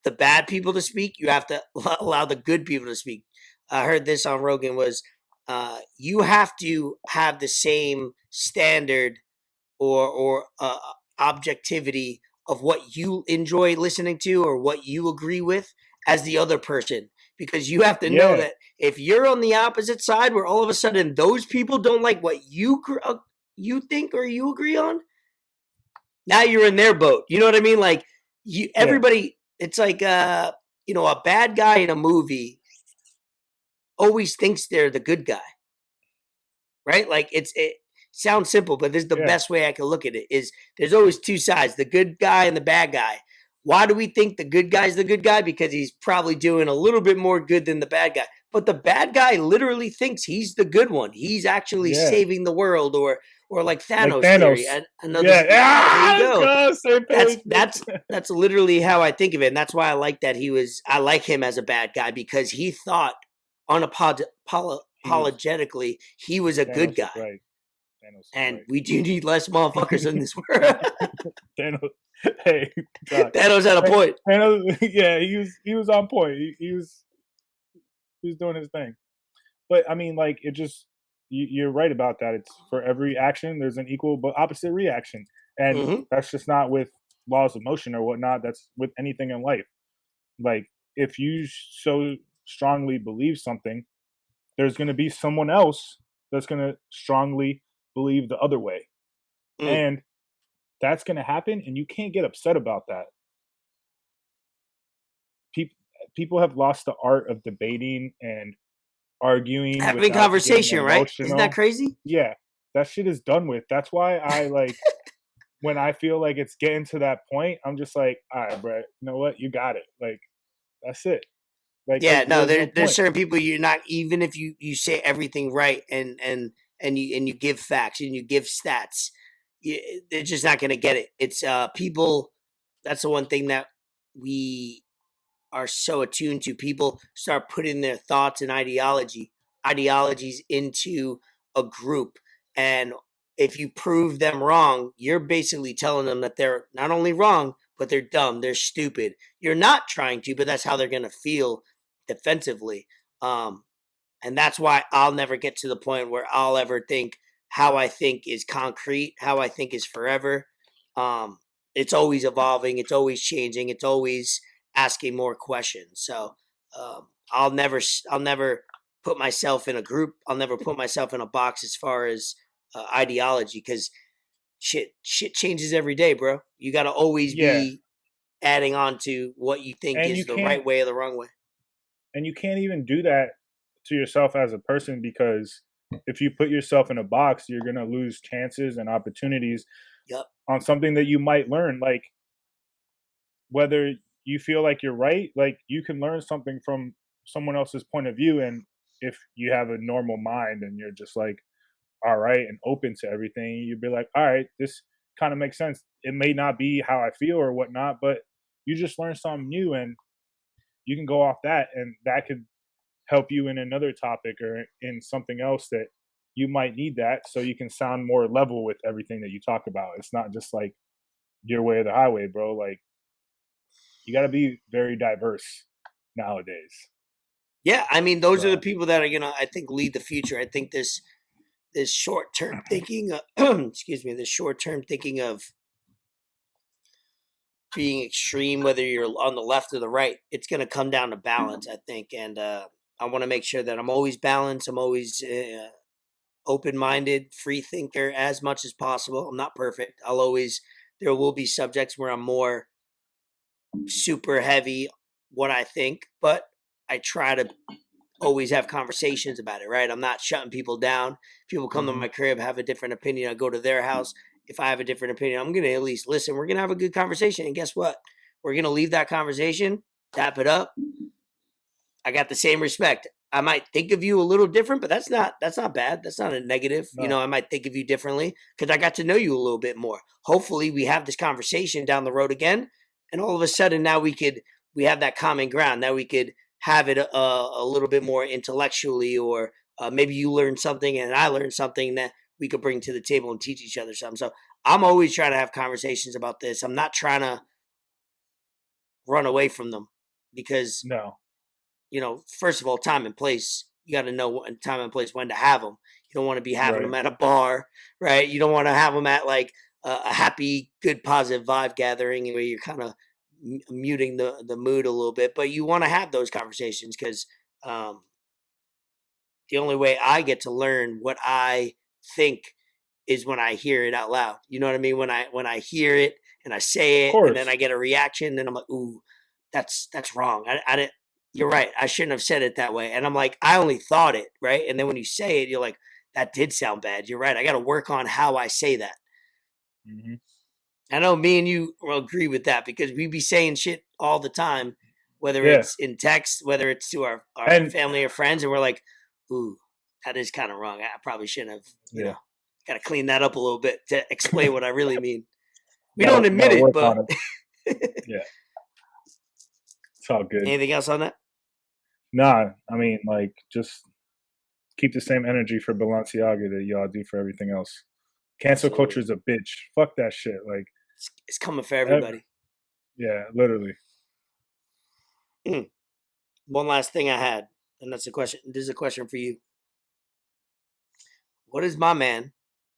the bad people to speak. You have to allow the good people to speak. I heard this on Rogan was you have to have the same standard or objectivity of what you enjoy listening to or what you agree with as the other person, because you have to know that if you're on the opposite side where all of a sudden those people don't like what you think or you agree on, now you're in their boat. You know what I mean? Like everybody, it's like a bad guy in a movie always thinks they're the good guy, right? Like it sounds simple, but this is the best way I can look at it. Is there's always two sides, the good guy and the bad guy. Why do we think the good guy's the good guy? Because he's probably doing a little bit more good than the bad guy. But the bad guy literally thinks he's the good one. He's actually saving the world, or like Thanos, theory. There you go. That's literally how I think of it, and that's why I like that I like him as a bad guy, because he thought unapologetically he was a good guy. Right. And we do need less motherfuckers in this world. Thanos had a point. He was on point. He was doing his thing. But I mean, like, it just, you're right about that. It's for every action, there's an equal but opposite reaction. And that's just not with laws of motion or whatnot. That's with anything in life. Like, if you so strongly believe something, there's going to be someone else that's going to strongly believe the other way. And that's going to happen, and you can't get upset about that. People have lost the art of debating and arguing, having conversation, right? Isn't that crazy? Yeah, that shit is done with. That's why I like when I feel like it's getting to that point, I'm just like, all right, bro, you know what? You got it. Like, that's it. Like, yeah, no, there's certain people you're not, even if you say everything right and you give facts and you give stats, they're just not going to get it. It's people. That's the one thing that we are so attuned to. People start putting their thoughts and ideologies into a group, and if you prove them wrong, you're basically telling them that they're not only wrong, but they're dumb, they're stupid. You're not trying to, but that's how they're going to feel defensively. And that's why I'll never get to the point where I'll ever think how I think is concrete, how I think is forever. It's always evolving, it's always changing, it's always asking more questions. So I'll never put myself in a group. I'll never put myself in a box as far as ideology, because shit changes every day, bro. You got to always be adding on to what you think is the right way or the wrong way. And you can't even do that to yourself as a person, because if you put yourself in a box, you're going to lose chances and opportunities on something that you might learn. Like, whether you feel like you're right, like, you can learn something from someone else's point of view, and if you have a normal mind and you're just like, all right, and open to everything, you'd be like, all right, this kind of makes sense. It may not be how I feel or whatnot, but you just learn something new, and you can go off that, and that could help you in another topic or in something else that you might need that, so you can sound more level with everything that you talk about. It's not just like your way or the highway, bro. Like, you got to be very diverse nowadays. Yeah, I mean, those are the So people that are gonna, I think, lead the future. I think this short term thinking, excuse me, this short term thinking of being extreme, whether you're on the left or the right, it's going to come down to balance, I think. And I want to make sure that I'm always balanced. I'm always open minded, free thinker as much as possible. I'm not perfect. There will be subjects where I'm more super heavy what I think, but I try to always have conversations about it, right? I'm not shutting people down. People come to mhm. my crib, have a different opinion. I go to their house. If I have a different opinion, I'm going to at least listen. We're going to have a good conversation. And guess what? We're going to leave that conversation, tap it up. I got the same respect. I might think of you a little different, but that's not bad. That's not a negative. You No. know, I might think of you differently because I got to know you a little bit more. Hopefully, we have this conversation down the road again, and all of a sudden now we have that common ground. Now we could have it a little bit more intellectually, or maybe you learn something and I learn something that we could bring to the table and teach each other something. So I'm always trying to have conversations about this. I'm not trying to run away from them because No. first of all, time and place. You got to know what time and place when to have them. You don't want to be having Right. them at a bar, right? You don't want to have them at like a happy, good, positive vibe gathering where you're kind of muting the mood a little bit. But you want to have those conversations because um, the only way I get to learn what I think is when I hear it out loud. You know what I mean? When I hear it and I Of say it and then course. I get a reaction, then I'm like, ooh, that's wrong. I didn't. You're right. I shouldn't have said it that way. And I'm like, I only thought it, right? And then when you say it, you're like, that did sound bad. You're right. I got to work on how I say that. Hmm. I know me and you will agree with that because we be saying shit all the time, whether Yeah. it's in text, whether it's to our And family or friends, and we're like, ooh, that is kind of wrong. I probably shouldn't have, yeah, got to clean that up a little bit to explain what I really mean. We don't gotta admit it, work but on it. Yeah, it's all good. anything else on that? Nah, I mean, like, just keep the same energy for Balenciaga that y'all do for everything else. Cancel culture Absolutely. is a bitch. Fuck that shit. Like, It's coming for ev- everybody. yeah, literally. One last thing I had, and that's a question. This is a question for you. What is my man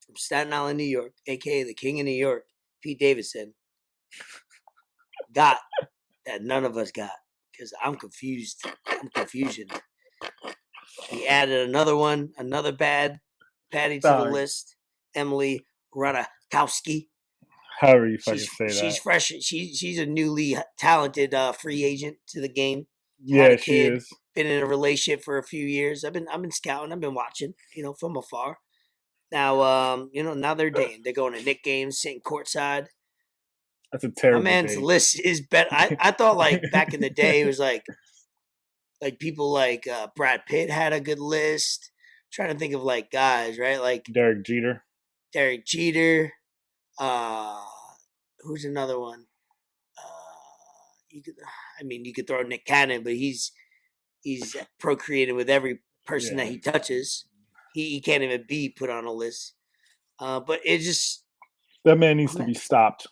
from Staten Island, New York, aka the King of New York, Pete Davidson, got that none of us got? Because I'm confused. I'm confusion. He added another one, another bad patty to the Dog, list. Emily Ratajkowski. however you fucking say She's that. fresh. She's a newly talented free agent to the game. Had a Yeah, she kid, is. been in a relationship for a few years. I've been scouting. I've been watching. From afar. Now now they're dating. They're going to Knick games, sitting courtside. That's a My terrible man's date. list is better. I thought like back in the day it was like people like Brad Pitt had a good list. I'm trying to think of like guys, right? Like Derek Jeter. Derek Jeter. Uh, who's another one? You could throw Nick Cannon, but he's procreating with every person that Yeah, he touches. He can't even be put on a list. But it just that man needs I'm to at be stopped.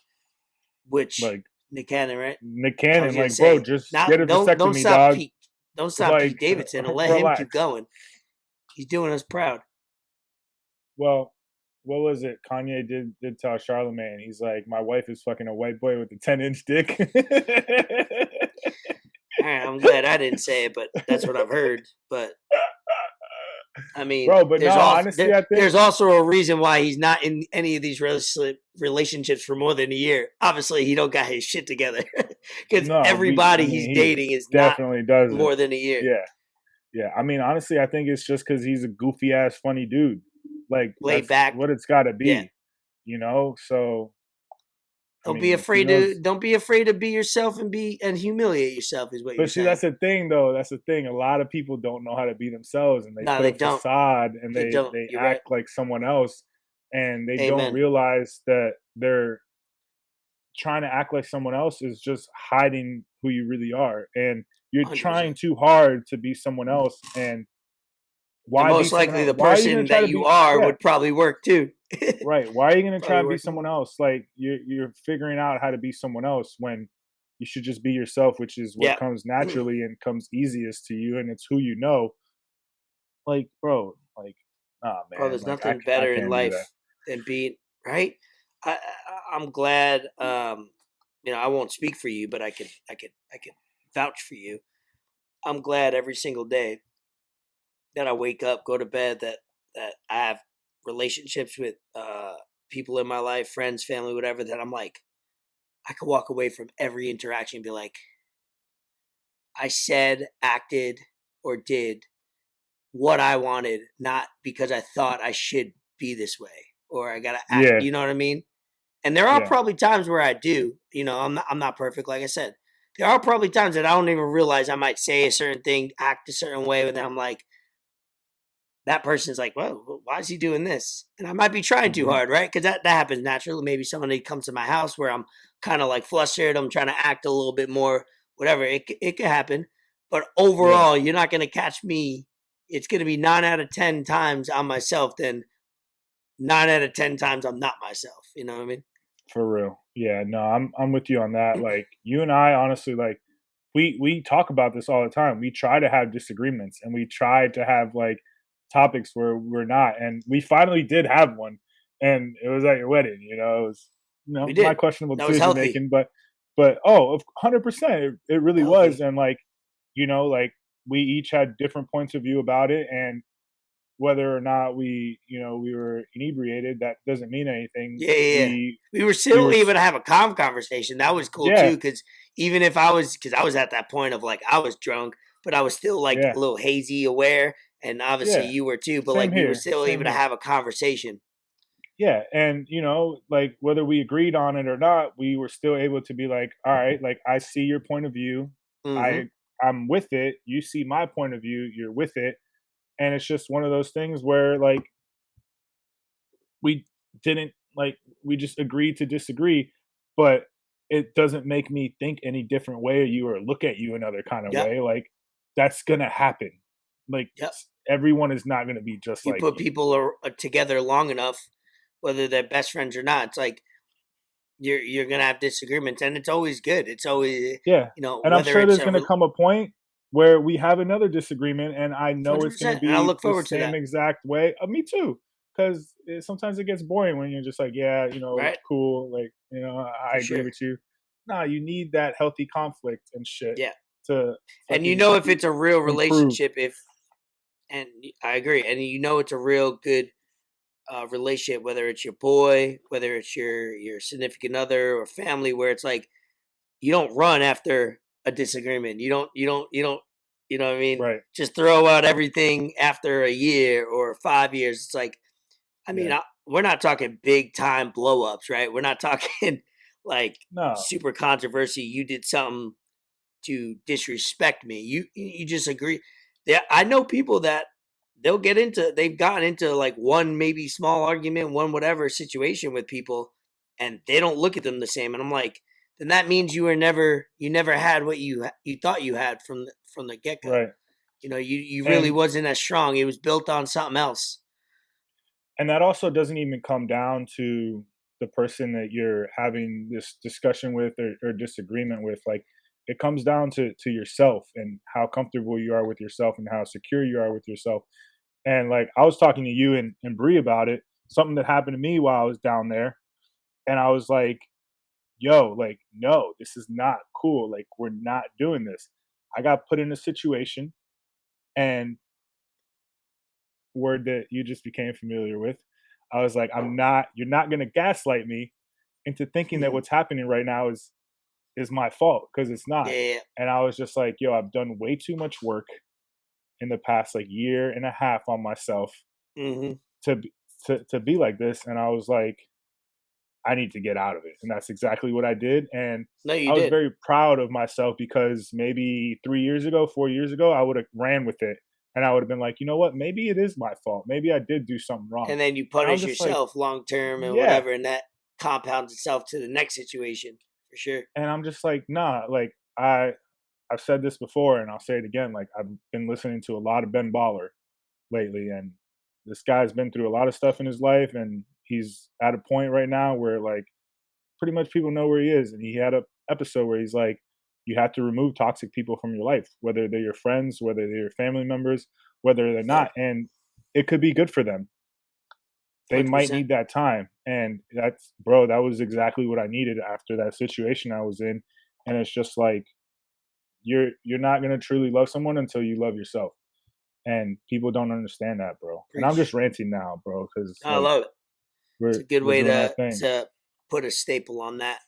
which Like, Nick Cannon, right? Nick I was Cannon, gonna like, bro, say, just get not a don't vasectomy, stop dog. Pete, don't stop Like, Pete Davidson and let him keep relax. going. He's doing us proud. Well, what was it? Kanye did tell Charlemagne. He's like, my wife is fucking a white boy with a 10-inch dick. All right, I'm glad I didn't say it, but that's what I've heard. But I mean, Bro, but no, honestly, I think there's also a reason why he's not in any of these relationships for more than a year. Obviously, he don't got his shit together because no, I everybody he's mean, he dating is not definitely doesn't. more than a year. Yeah, yeah. I mean, honestly, I think it's just because he's a goofy ass, funny dude. Like, Laid that's back, what it's got to yeah. be, you know. So Don't be he afraid to knows. be yourself and humiliate yourself is what you're But see, saying. that's the thing, though. That's the thing. A lot of people don't know how to be themselves, and they No, put they a don't. facade, and They don't. they You're right. act like someone else, and they don't Amen. realize that they're trying to act like someone else is just hiding who you really are, and you're 100%. trying too hard to be someone else. And And why be most someone likely else? the Why are you going person to try that to you be? are Yeah, would probably work too. right. Why are you going to try Probably to be work someone more. else? Like you're figuring out how to be someone else when you should just be yourself, which is what Yeah. comes naturally and comes easiest to you, and it's who you know. Like, bro, like, nah, Bro, man, there's like, nothing I better in can't do that. life than being right. I'm glad. I won't speak for you, but I could vouch for you. I'm glad every single day that I wake up, go to bed, that I have relationships with people in my life, friends, family, whatever. That I'm like, I could walk away from every interaction and be like, I said, acted, or did what I wanted, not because I thought I should be this way or I gotta act. Yeah, You know what I mean? And there are yeah, probably times where I do. I'm not perfect, like I said. There are probably times that I don't even realize I might say a certain thing, act a certain way, and then I'm like, that person's like, well, why is he doing this? And I might be trying too hmm, hard, right? Because that happens naturally. Maybe somebody comes to my house where I'm kind of like flustered. I'm trying to act a little bit more, whatever. It could happen. But yeah, overall, you're not going to catch me. It's going to be 9 out of 10 times I'm myself than 9 out of 10 times I'm not myself. You know what I mean? for real. Yeah, no, I'm with you on that. Like, you and I, honestly, like, we talk about this all the time. We try to have disagreements, and we try to have like topics where we're not, and we finally did have one, and it was at your wedding. It was We my did. questionable That was decision healthy. making, but oh, of 100%, it really was, Healthy. and like like we each had different points of view about it, and whether or not we were inebriated, that doesn't mean anything. Yeah, yeah, yeah. We were We still were able to have a calm conversation. That was cool yeah, too, because because I was at that point of like I was drunk, but I was still like yeah, a little hazy, aware, and obviously yeah. you were too. But Same like we were here, still same able to here. have a conversation. Yeah, and like whether we agreed on it or not, we were still able to be like, all right, like I see your point of view. Mm-hmm. I I'm with it. You see my point of view, you're with it. And it's just one of those things where like we didn't like we just agreed to disagree, but it doesn't make me think any different way of you or look at you another kind of Yep. way. Like that's gonna happen. Like Yep. everyone is not gonna be just You like put you. people together long enough, whether they're best friends or not. It's like you're gonna have disagreements, and it's always good. It's always Yeah, and I'm whether sure it's there's a gonna come a point where we have another disagreement, and I know it's gonna 100%, and I be look the forward to same that. exact way. Me too, because sometimes it gets boring when you're just like, yeah, Right, cool, like I for agree sure. with you. Nah, you need that healthy conflict and shit Yeah, to and you fucking know if it's a real improve. relationship if and I agree. And you know it's a real good relationship, whether it's your boy, whether it's your significant other or family, where it's like you don't run after a disagreement. You don't. You know what I mean? Right? Just throw out everything after a year or 5 years. It's like Yeah. we're not talking big time blow ups, right? We're not talking like No. super controversy. You did something to disrespect me. You just agree. Yeah, I know people that they've gotten into like one maybe small argument, one whatever situation with people, and they don't look at them the same. And I'm like, then that means you never had what you thought you had from the get go. Right. You really And wasn't as strong. It was built on something else. that also doesn't even come down to the person that you're having this discussion with or disagreement with. Like it comes down to yourself and how comfortable you are with yourself and how secure you are with yourself. And like I was talking to you and Bree about it, something that happened to me while I was down there, and I was like, "Yo, like, no, this is not cool. Like, we're not doing this." I got put in a situation, and word that you just became familiar with. I was like, "I'm not. You're not gonna gaslight me into thinking that Yeah, what's happening right now is my fault because it's not." yeah. And I was just like, "Yo, I've done way too much work in the past like year and a half on myself Hmm. to be like this." And I was like, I need to get out of it. And that's exactly what I did. And No, you I was did. very proud of myself because maybe 3 years ago, 4 years ago, I would have ran with it. And I would have been like, you know what? Maybe it is my fault. Maybe I did do something wrong. And then you And I'm punish just like, yourself long term and yeah. whatever, and that compounds itself to the next situation for sure. And I'm just like, nah, like I've said this before and I'll say it again. Like I've been listening to a lot of Ben Baller lately, and this guy's been through a lot of stuff in his life, and he's at a point right now where like pretty much people know where he is. And he had a episode where he's like, you have to remove toxic people from your life, whether they're your friends, whether they're your family members, whether they're not, and it could be good for them. They might 100%. need that time. And that's, bro, that was exactly what I needed after that situation I was in. And it's just like, you're not going to truly love someone until you love yourself. And people don't understand that, bro. And I'm Preach. just ranting now, bro, because I like love it. It's a good we're way doing our thing. to put a staple on that,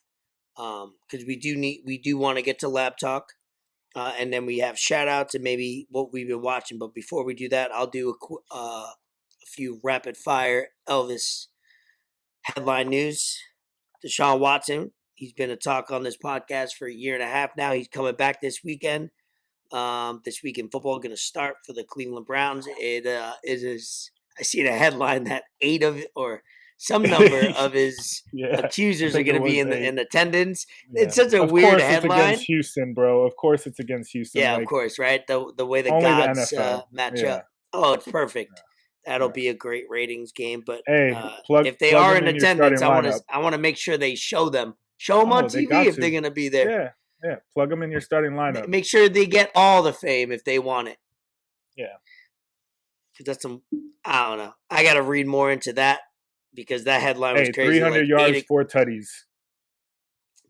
because we do want to get to lab talk, and then we have shout outs and maybe what we've been watching. But before we do that, I'll do a few rapid fire Elvis headline news. Deshaun Watson, he's been a talk on this podcast for a year and a half now. He's coming back this weekend. This week in football, going to start for the Cleveland Browns. It is. I see the headline that 8 of or some number of his Yeah, accusers I are think going it to be was 8. in attendance. Yeah. It's such a Of weird course it's headline. against Houston, bro. Of course it's against Houston. Yeah, like, of course, right? The way the only the gods NFL. match Yeah. up. Oh, it's perfect. That'll Yeah. be a great ratings game. But Hey, plug if they plug are them in in your starting attendance, lineup. I want to make sure they show them on Oh, they TV got if to. they're going to be there. Yeah, yeah. Plug them in your starting lineup. Make sure they get all the fame if they want it. Yeah. Because that's some, I don't know. I got to read more into that because that headline was Hey, crazy. 300 like yards, 4 tutties.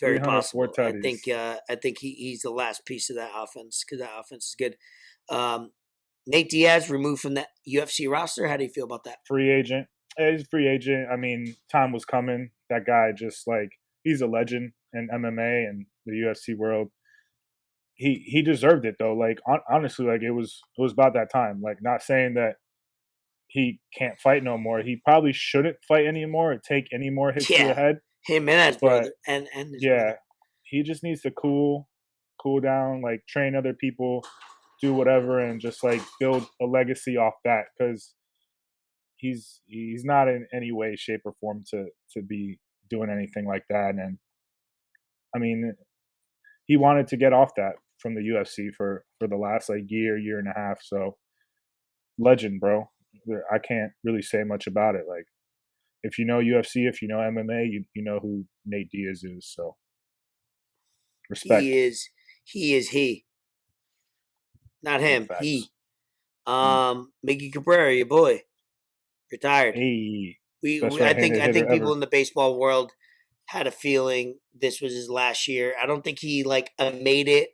very 300, 4 possible. I tutties. think he's the last piece of that offense because that offense is good. Nate Diaz removed from that UFC roster. How do you feel about that? Free agent. Hey, he's a free agent. I mean, time was coming. That guy just like, he's a legend in MMA and the UFC world. He deserved it though. Like honestly, like it was about that time. Like not saying that he can't fight no more. He probably shouldn't fight anymore or take any more hits to the head. Him and his But brother and his brother. he just needs to cool down, like train other people, do whatever, and just like build a legacy off that because he's not in any way, shape, or form to be doing anything like that. And I mean, he wanted to get off that from the UFC for the last like year and a half. So legend, bro. I can't really say much about it. Like if you know UFC, if you know MMA, you know who Nate Diaz is. So respect. He is not him. Facts. He. Miggy Cabrera, your boy, retired. Hey, I think people in the baseball world had a feeling this was his last year. I don't think he like made it.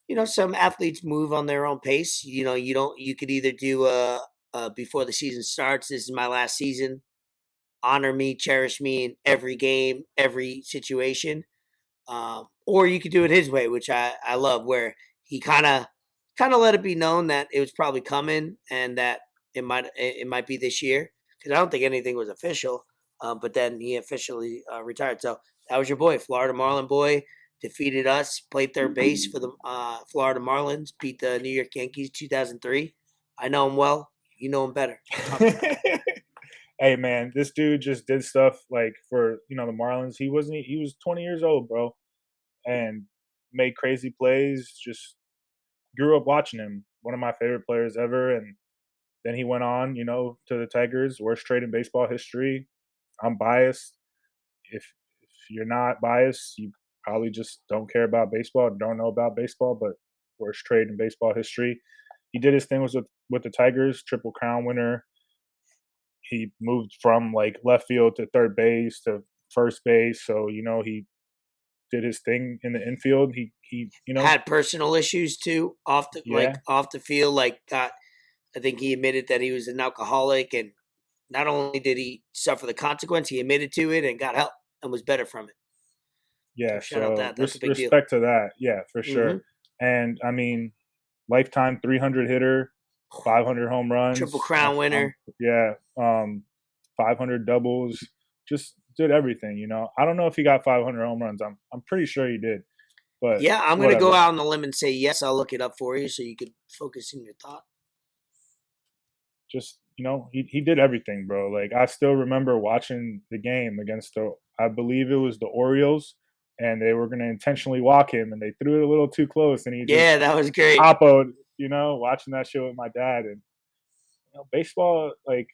You know, some athletes move on their own pace. You know, you could either do before the season starts, this is my last season. Honor me, cherish me in every game, every situation. Or you could do it his way, which I love, where he kind of let it be known that it was probably coming and that it might be this year because I don't think anything was official. But then he officially retired. So that was your boy, Florida Marlin boy, defeated us, played third base for the Florida Marlins, beat the New York Yankees 2003. I know him well. You know him better. Hey man, this dude just did stuff like for the Marlins. He was 20 years old, bro, and made crazy plays. Just grew up watching him. One of my favorite players ever. And then he went on, to the Tigers, worst trade in baseball history. I'm biased. If you're not biased, you probably just don't care about baseball, don't know about baseball. But worst trade in baseball history. He did his thing with the Tigers, Triple Crown winner. He moved from like left field to third base to first base. So, he did his thing in the infield. He had personal issues too off the field. Like I think he admitted that he was an alcoholic, and not only did he suffer the consequence, he admitted to it and got help and was better from it. Yeah, shout out that. That's a big respect deal. to that. Yeah, for sure. Mm-hmm. And I mean, lifetime 300 hitter, 500 home runs, Triple Crown winner. 500 doubles. Just did everything. I don't know if he got 500 home runs. I'm pretty sure he did. But Yeah, I'm going to go out on the limb and say yes. I'll look it up for you so you could focus in your thought. Just he did everything, bro. Like I still remember watching the game against I believe it was the Orioles, and they were going to intentionally walk him, and they threw it a little too close, and he just that was great. oppoed. Watching that show with my dad, and baseball. Like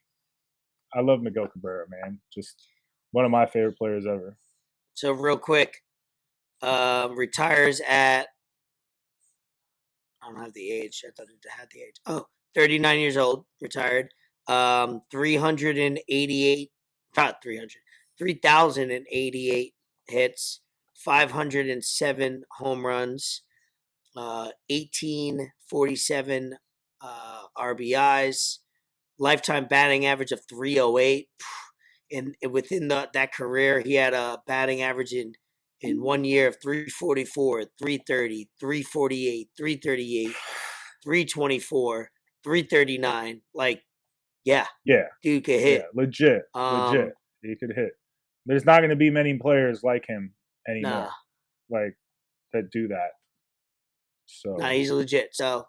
I love Miguel Cabrera, man. Just one of my favorite players ever. So real quick, retires at, I don't have the age. I thought it had the age. Oh, 39 years old, retired. 388, not 300, 3,088 hits, 507 home runs, 1847 RBIs, lifetime batting average of 308. And within that career, he had a batting average in 1 year of 344, 330, 348, 338, 324, 339. Like, yeah, dude could hit. Yeah, legit. He could hit. There's not going to be many players like him anymore, like that do that. So he's legit. So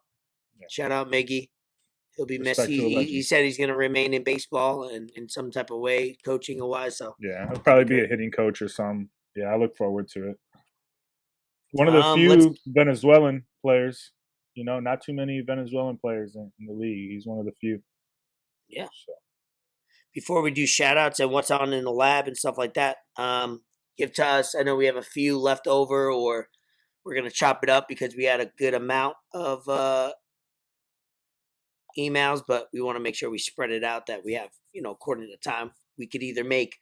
shout out Miggy. He'll be missed. He said he's going to remain in baseball and in some type of way, coaching or wise. So yeah, he'll probably be a hitting coach or something. Yeah, I look forward to it. One of the few Venezuelan players, not too many Venezuelan players in the league. He's one of the few. Yeah. So. Before we do shout outs and what's on in the lab and stuff like that, give to us. I know we have a few left over, or we're going to chop it up because we had a good amount of emails, but we want to make sure we spread it out, that we have, according to time. We could either make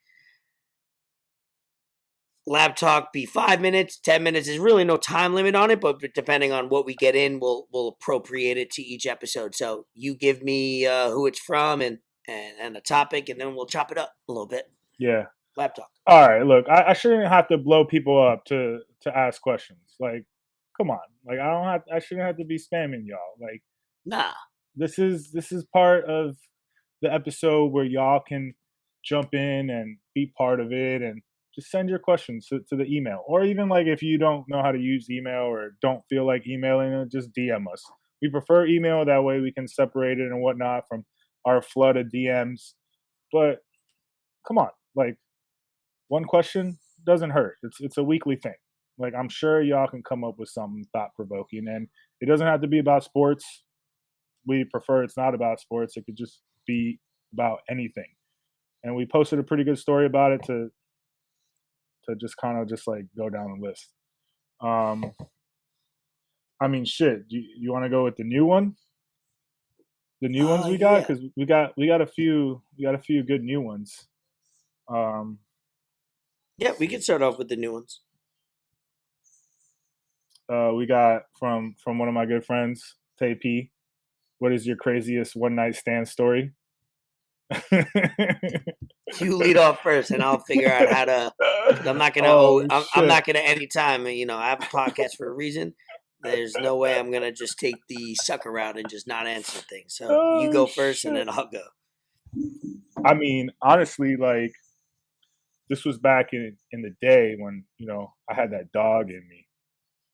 Lab Talk be 5 minutes, 10 minutes. There's really no time limit on it, but depending on what we get in, we'll appropriate it to each episode. So you give me who it's from and the topic, and then we'll chop it up a little bit. Yeah. Lab Talk. All right, look, I shouldn't have to blow people up to ask questions. Like, come on. Like I shouldn't have to be spamming y'all. Like, nah. This is part of the episode where y'all can jump in and be part of it, and just send your questions to the email. Or even like if you don't know how to use email or don't feel like emailing it, just DM us. We prefer email, that way we can separate it and whatnot from our flood of DMs. But come on, like one question doesn't hurt. It's a weekly thing. Like I'm sure y'all can come up with something thought provoking, and it doesn't have to be about sports. We prefer it's not about sports. It could just be about anything. And we posted a pretty good story about it to just kind of just like go down the list. I mean, shit. You want to go with the new one? The new ones we got, because we got a few good new ones. Yeah, we can start off with the new ones. We got from one of my good friends, Tay P. What is your craziest one night stand story? You lead off first, and I'll figure out how to. I'm not gonna. I'm not gonna anytime. I have a podcast for a reason. There's no way I'm gonna just take the sucker route and just not answer things. So you go first, and then I'll go. I mean, honestly, like this was back in the day when I had that dog in me.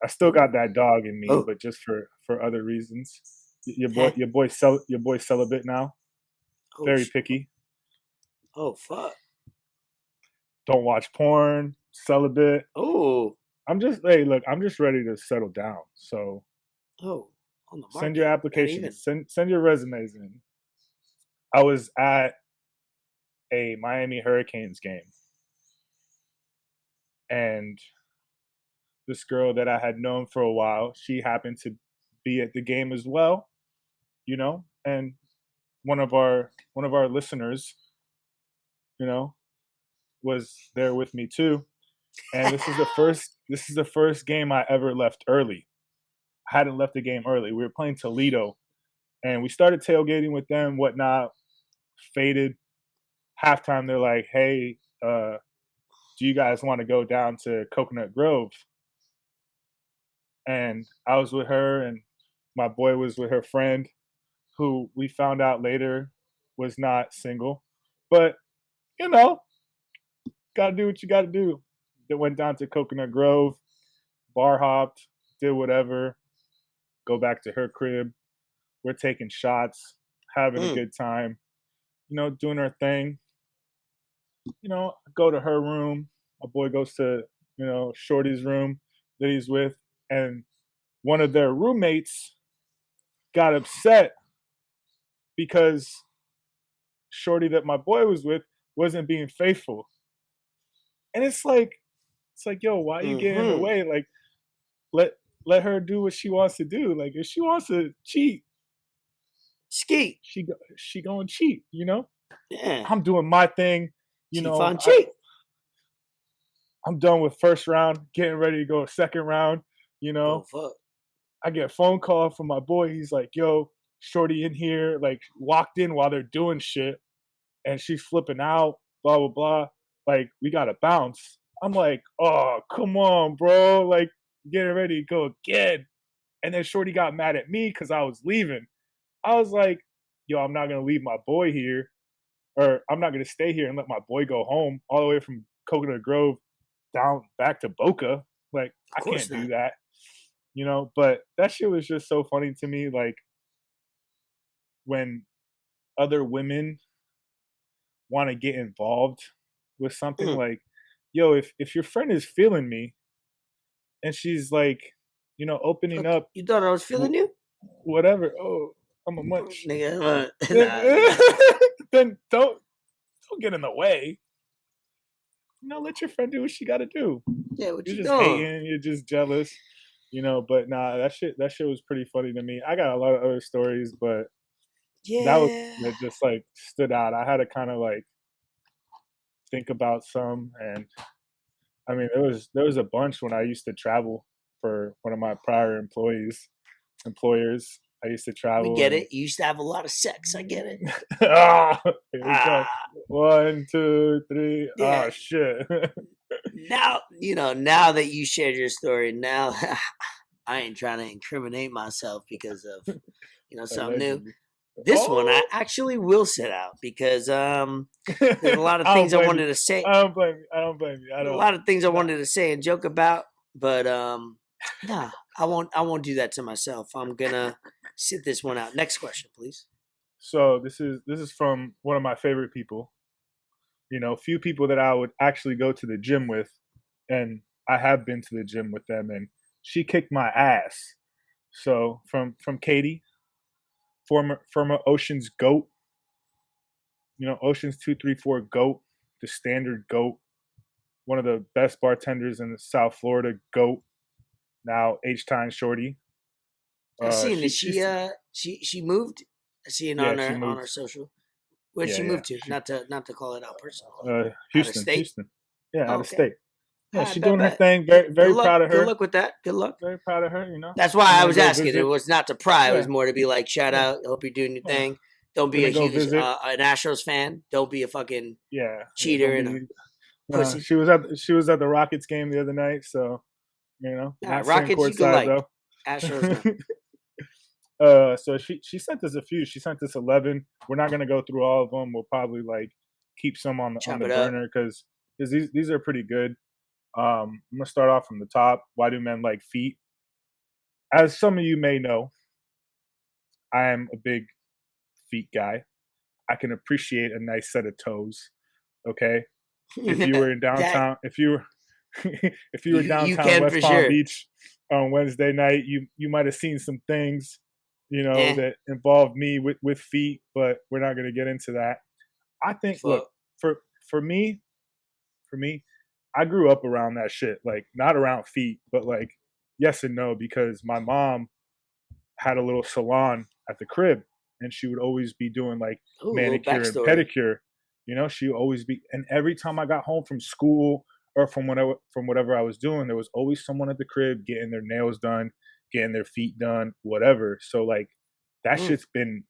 I still got that dog in me, but just for other reasons. Your boy celibate now. Very picky. Oh fuck! Don't watch porn. Celibate. Oh. I'm just ready to settle down. So. On the market. Send your applications. Send your resumes in. I was at a Miami Hurricanes game, and this girl that I had known for a while, she happened to be at the game as well, and one of our listeners, was there with me too. And this is the first game I ever left early. I hadn't left the game early. We were playing Toledo, and we started tailgating with them, whatnot, faded. Halftime, they're like, hey, do you guys want to go down to Coconut Grove? And I was with her, and my boy was with her friend, who we found out later was not single. But, gotta do what you gotta do. Then went down to Coconut Grove, bar hopped, did whatever, go back to her crib. We're taking shots, having a good time, doing our thing. Go to her room. My boy goes to, Shorty's room that he's with. And one of their roommates got upset because Shorty that my boy was with wasn't being faithful. And it's like, yo, why are you getting in the way? Like, let her do what she wants to do. Like, if she wants to cheat, Skeet. She gonna cheat, Yeah. I'm doing my thing, cheat. I'm done with first round, getting ready to go second round, Oh, fuck. I get a phone call from my boy. He's like, yo, Shorty in here, like walked in while they're doing shit and she's flipping out, blah, blah, blah. Like, we gotta bounce. I'm like, oh, come on, bro. Like, getting ready to go again. And then Shorty got mad at me because I was leaving. I was like, yo, I'm not gonna leave my boy here, or I'm not gonna stay here and let my boy go home all the way from Coconut Grove down back to Boca. Like, I can't do that. But that shit was just so funny to me. Like, when other women want to get involved with something, like, yo, if your friend is feeling me and she's like, opening up. You thought I was feeling you? Whatever. Oh, I'm a munch. Nigga, then don't get in the way. Let your friend do what she got to do. Yeah, what you're you just doing? hating. You're just jealous. But nah, that shit was pretty funny to me. I got a lot of other stories, but that was that just like stood out. I had to kind of like think about some, and I mean, there was a bunch when I used to travel for one of my prior employers. I used to travel. We get it. You used to have a lot of sex. I get it. Here we go. 1, 2, 3. Yeah. Oh shit. Now now that you shared your story, now I ain't trying to incriminate myself because of something new. This one I actually will sit out because there's a lot of things I wanted to say. I don't blame you. A lot of things I wanted to say and joke about, but nah, I won't do that to myself. I'm gonna sit this one out. Next question, please. So this is from one of my favorite people. Few people that I would actually go to the gym with, and I have been to the gym with them, and she kicked my ass. So from Katie, former Ocean's GOAT, Ocean's 234 GOAT, the standard GOAT, one of the best bartenders in South Florida, GOAT. Now H-Time Shorty. I seen that she moved. I seen on her social. Where'd she move to? Not to call it out personal. Houston. Yeah, out of state. Yeah, she's doing her thing. Very proud of her. Good luck with that. Good luck. Very proud of her. That's why I was asking. Visit. It was not to pry. It was more to be like, shout out. Hope you're doing your thing. Don't be a huge an Astros fan. Don't be a fucking cheater and pussy. She was at the Rockets game the other night, so not Rockets you could like. Though. Astros. So she sent us a few. She sent us 11. We're not gonna go through all of them. We'll probably like keep some on the burner because these are pretty good. I'm gonna start off from the top. Why do men like feet? As some of you may know, I am a big feet guy. I can appreciate a nice set of toes. Okay, if you were in downtown, if you were downtown West Palm Beach on Wednesday night, you might have seen some things, that involved me with feet, but we're not gonna get into that. I think look, for me, I grew up around that shit. Like, not around feet, but like yes and no, because my mom had a little salon at the crib and she would always be doing like manicure and pedicure. She would always be, and every time I got home from school or from whatever I was doing, there was always someone at the crib getting their nails done, getting their feet done, whatever. So like that shit's been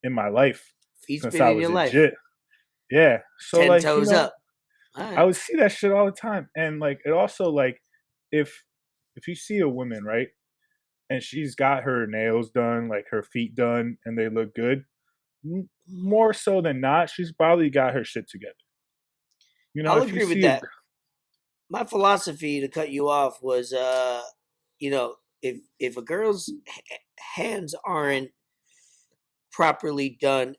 in my life since I was legit. Yeah. So 10 like toes up. Right. I would see that shit all the time. And like it also like if you see a woman, right, and she's got her nails done, like her feet done, and they look good, more so than not, she's probably got her shit together. You know, I'll if you agree with see a that. My philosophy, to cut you off, was if a girl's hands aren't properly done,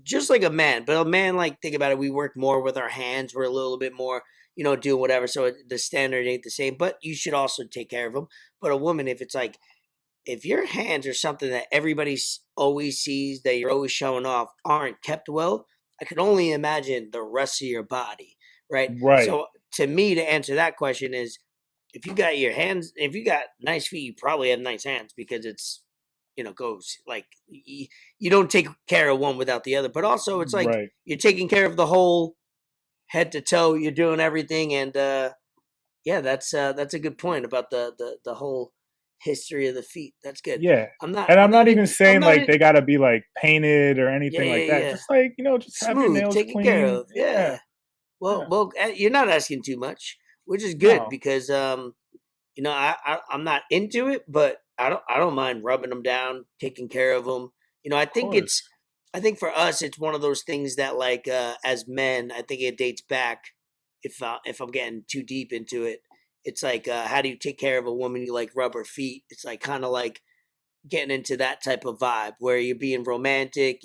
just like a man, but a man, like, think about it, we work more with our hands, we're a little bit more, doing whatever, so the standard ain't the same, but you should also take care of them. But a woman, if it's like, if your hands are something that everybody always sees, that you're always showing off, aren't kept well, I can only imagine the rest of your body, right? right, So to me, to answer that question is, if you got your hands, if you got nice feet, you probably have nice hands, because it's, goes like, you don't take care of one without the other. But also, it's like right. you're taking care of the whole head to toe. You're doing everything, and yeah, that's a good point about the whole history of the feet. That's good. Yeah. I'm not. And I'm I'm not not even into. I'm saying not like in. they gotta be like painted or Yeah, anything yeah, like that. yeah. Just like, just have your Smooth, nails taken care clean. of. Yeah. Yeah. Well, Yeah. well, you're not asking too much, which is good, No, because I'm not into it, but I don't mind rubbing them down, taking care of them. I of think course. for us, it's one of those things that, like, as men, I think it dates back. If I'm getting too deep into it, it's like, how do you take care of a woman? You, like, rub her feet. It's like, kind of like getting into that type of vibe where you're being romantic.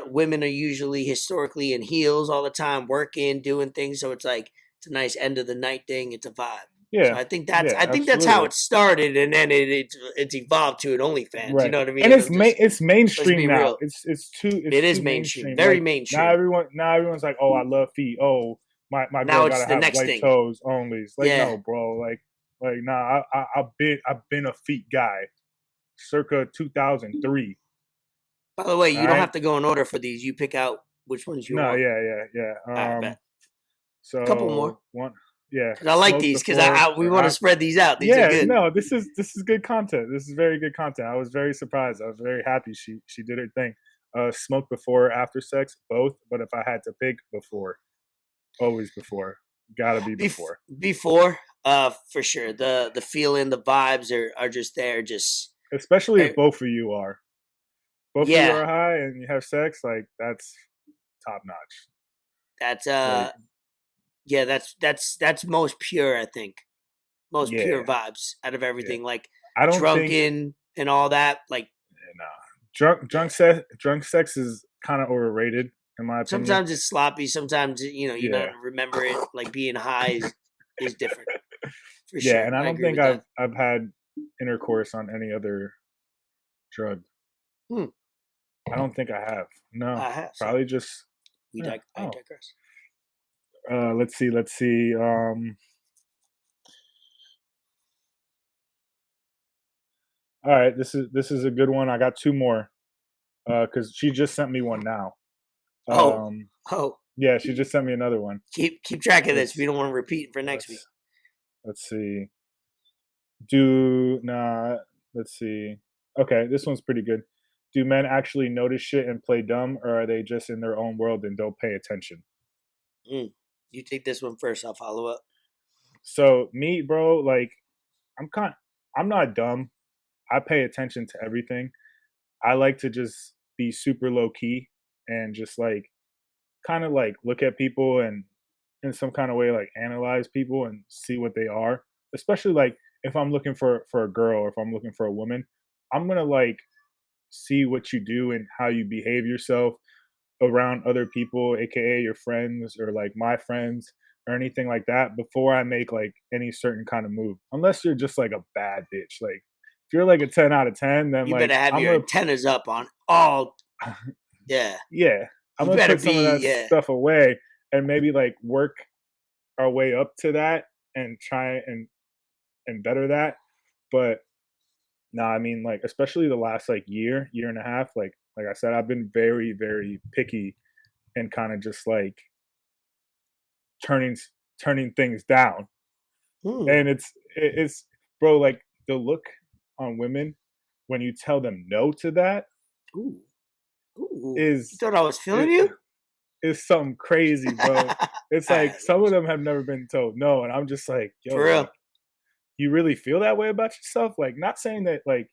Women are usually historically in heels all the time, working, doing things. So it's like, it's a nice end of the night thing. It's a vibe. So Yeah. I Yeah, think that's how absolutely. it started, and then it's evolved to an OnlyFans. You Right. know what I And mean? it's Of just, it's let's mainstream be now. real. It's It is too mainstream, mainstream. very Like mainstream. now everyone's like, "Oh, I love feet. Oh, my girl Now got it's to the have next white thing. toes only." It's like, Yeah. "No, bro. Like nah, I've been a feet guy circa 2003. By the way, All you don't right? have to go in order for these. You pick out which ones you No, want. yeah. All right, bet. Couple more, So one, yeah, because I like smoke these, because before we or want to after. spread these out. These are Yeah, good. no, this is good content. This is very good content. I was very surprised. I was very happy she did her thing. Smoke before or after sex, both. But if I had to pick, before, always before. Gotta be before. Before, for sure. The feeling, the vibes are just there. Just, Especially if eh, both of you are. Both of you yeah. are high and you have sex, like that's top notch. That's Like, yeah. That's most pure. I think most pure yeah, vibes out of yeah. everything. Like, I don't think drunken and all that. Like, nah. Drunk yeah. drunk sex is kind of overrated in my opinion. Sometimes it's sloppy. Sometimes, you not Yeah. remember it. Like, being high is different, for Yeah, sure. and I I don't agree think with that. I've had intercourse on any other drug. Hmm. I don't think I have. No, I have. So probably just yeah. I Oh, digress. let's see. Let's see. All right, this is a good one. I got two more. Because she just sent me one now. Oh, Um, oh. yeah, she just sent me another one. Keep track of this. We Let's don't want to repeat for next week. let's let's see. Do nah. Let's see. Okay, this one's pretty good. Do men actually notice shit and play dumb, or are they just in their own world and don't pay attention? Mm. You take this one first. I'll follow up. So me, bro, like I'm kind. I'm not dumb. I pay attention to everything. I like to just be super low key and just like kind of like look at people and in some kind of way like analyze people and see what they are. Especially like if I'm looking for a girl or if I'm looking for a woman, I'm gonna like see what you do and how you behave yourself around other people, aka your friends or like my friends or anything like that before I make like any certain kind of move. Unless you're just like a bad bitch. Like if you're like a 10 out of 10, then You like better have I'm your gonna antennas up on all. Yeah. yeah, I'm You gonna better put some of be. that Yeah. stuff away and maybe like work our way up to that and try and better that. But no, I mean like especially the last like year and a half, like I said, I've been very, very picky and kind of just like turning turning things down. Hmm. And it's bro, like the look on women when you tell them no to that Ooh. Ooh. You is thought I was feeling is, you? is something crazy, bro. All It's right. like some of them have never been told no, and I'm just like, yo, For real. like you really feel that way about yourself? Like not saying that like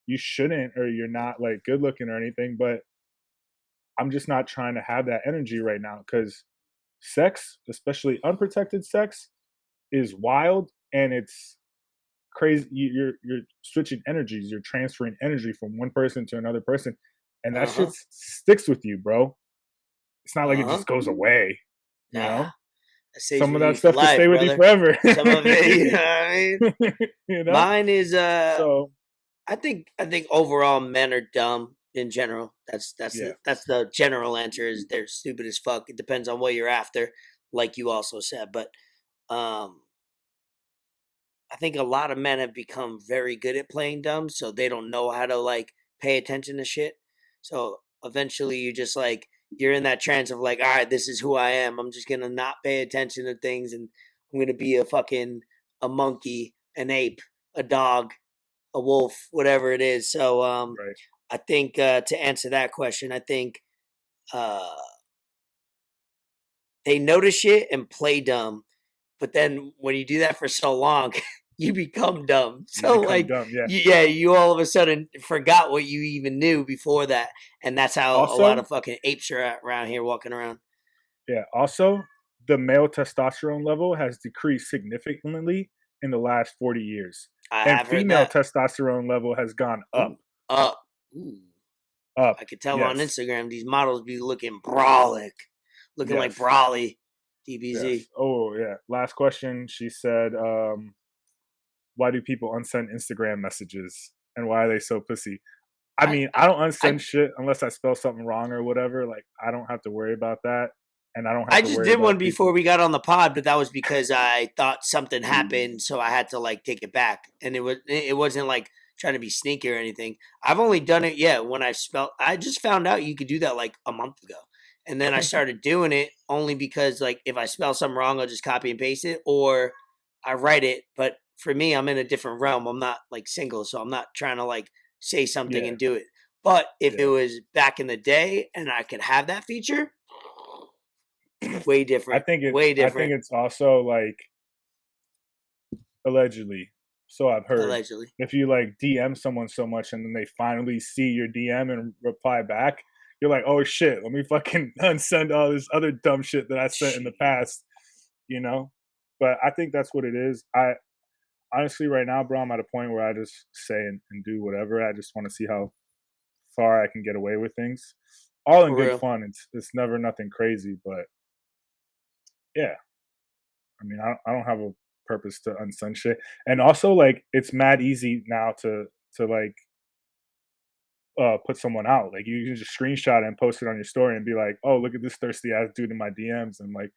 you shouldn't or you're not like good looking or anything, but I'm just not trying to have that energy right now because sex, especially unprotected sex, is wild, and it's crazy. You're switching energies. You're transferring energy from one person to another person, and that shit Uh-huh. sticks with you, bro. It's not like it Uh-huh. just goes away. You Nah. know, That stays some of with that you for stuff can stay life, with you brother. forever. Some of it, you know what I mean? You know, Mine is so I think overall men are dumb in general. yeah, That's the general answer is they're stupid as fuck. It depends on what you're after, like you also said. But um I think a lot of men have become very good at playing dumb, so they don't know how to like pay attention to shit. So eventually you just like you're in that trance of like, all right, this is who I am. I'm just gonna not pay attention to things and I'm gonna be a monkey, an ape, a dog, a wolf, whatever it is. So right. I think to answer that question, I think uh they notice shit and play dumb. But then when you do that for so long, you become dumb. You So become like, dumb. Yeah. yeah, you all of a sudden forgot what you even knew before that, and that's how a lot Also, of fucking apes are around here walking around. yeah. Also, the male testosterone level has decreased significantly in the last 40 years, I and have heard female that. testosterone level has gone up. Ooh, up. Ooh. Up. I could tell on Yes. Instagram these models be looking brolic, looking like Yes. Brawly, Yes. DBZ. Oh, yeah. Last question. She said, why do people unsend Instagram messages and why are they so pussy? I I, mean, I, I don't I unsend shit unless I spell something wrong or whatever. Like, I don't have to worry about that. And I don't have I to just worry did one about before people. we got on the pod, but that was because I thought something happened, so I had to like take it back, and it wasn't like trying to be sneaky or anything. I've only done it, yeah, when I spelled. I just found out you could do that like a month ago, and then I started doing it only because like if I spell something wrong, I'll just copy and paste it, or I write it. But for me, I'm in a different realm. I'm not like single, so I'm not trying to like say something Yeah. and do it. But if it Yeah. was back in the day and I could have that feature, way I different. think Way I think different. it's also like allegedly. So I've heard. Allegedly. If you like DM someone so much and then they finally see your DM and reply back, you're like, oh shit, let me fucking unsend all this other dumb shit that I sent in the Shit. past, you know? But I think that's what it is. I honestly right now, bro, I'm at a point where I just say and do whatever. I just want to see how far I can get away with things. All in For good real. fun. It's never nothing crazy, but yeah. I mean, I don't have a purpose to unsend shit. And also, like, it's mad easy now to like put someone out. Like, you can just screenshot it and post it on your story and be like, "Oh, look at this thirsty ass dude in my DMs," and like,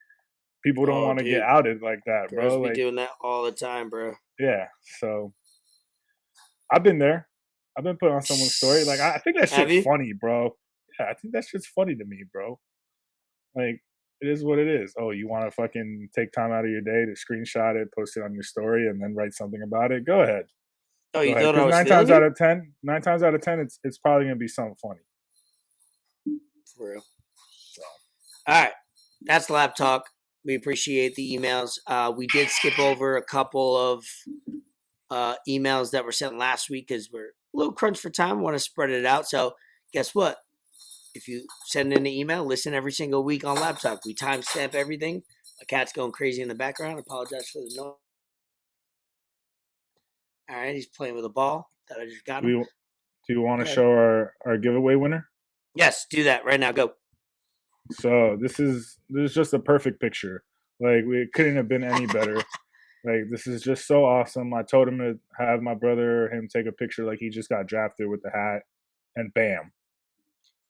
people don't Oh, want to get dude. outed like that, Girls bro. be Like, doing that all the time, bro. yeah. So I've been there. I've been put on someone's story. Like, I think that Have shit's you? funny, bro. Yeah, I think that shit's funny to me, bro. Like, it is what it is. Oh, you want to fucking take time out of your day to screenshot it, post it on your story, and then write something about it? Go ahead. Oh, Go you ahead. thought I Because was feeling you? nine times out of ten, it's probably gonna be something funny. For real. So All right. That's Lab Talk. We appreciate the emails. We did skip over a couple of emails that were sent last week because we're a little crunch for time. Want to spread it out. So guess what? If you send in an email, listen every single week on Lab Talk. We timestamp everything. My cat's going crazy in the background. I apologize for the noise. All right, he's playing with a ball that I just got do him. we do you want to Go ahead. show our giveaway winner? Yes, do that right now. Go. So this is just a perfect picture. Like, it couldn't have been any better. Like, this is just so awesome. I told him to have my brother him take a picture like he just got drafted with the hat, and bam,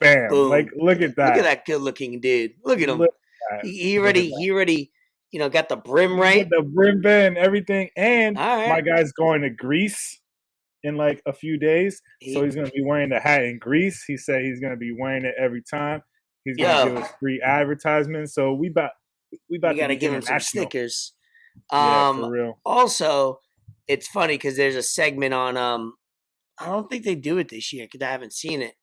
bam. Like, Boom. look at Look at that. that good looking dude. Look at him. Look at that. He Look at already that. he already, got the brim He got right. the brim band, everything, and All my right. guy's going to Greece in like a few days, so He he's gonna be wearing the hat in Greece. He said he's gonna be wearing it every time. He's gonna give yo, us free advertisements. So we we about to gotta be give him some international. stickers. Yeah, for real. Also, it's funny because there's a segment on I don't think they do it this year because I haven't seen it.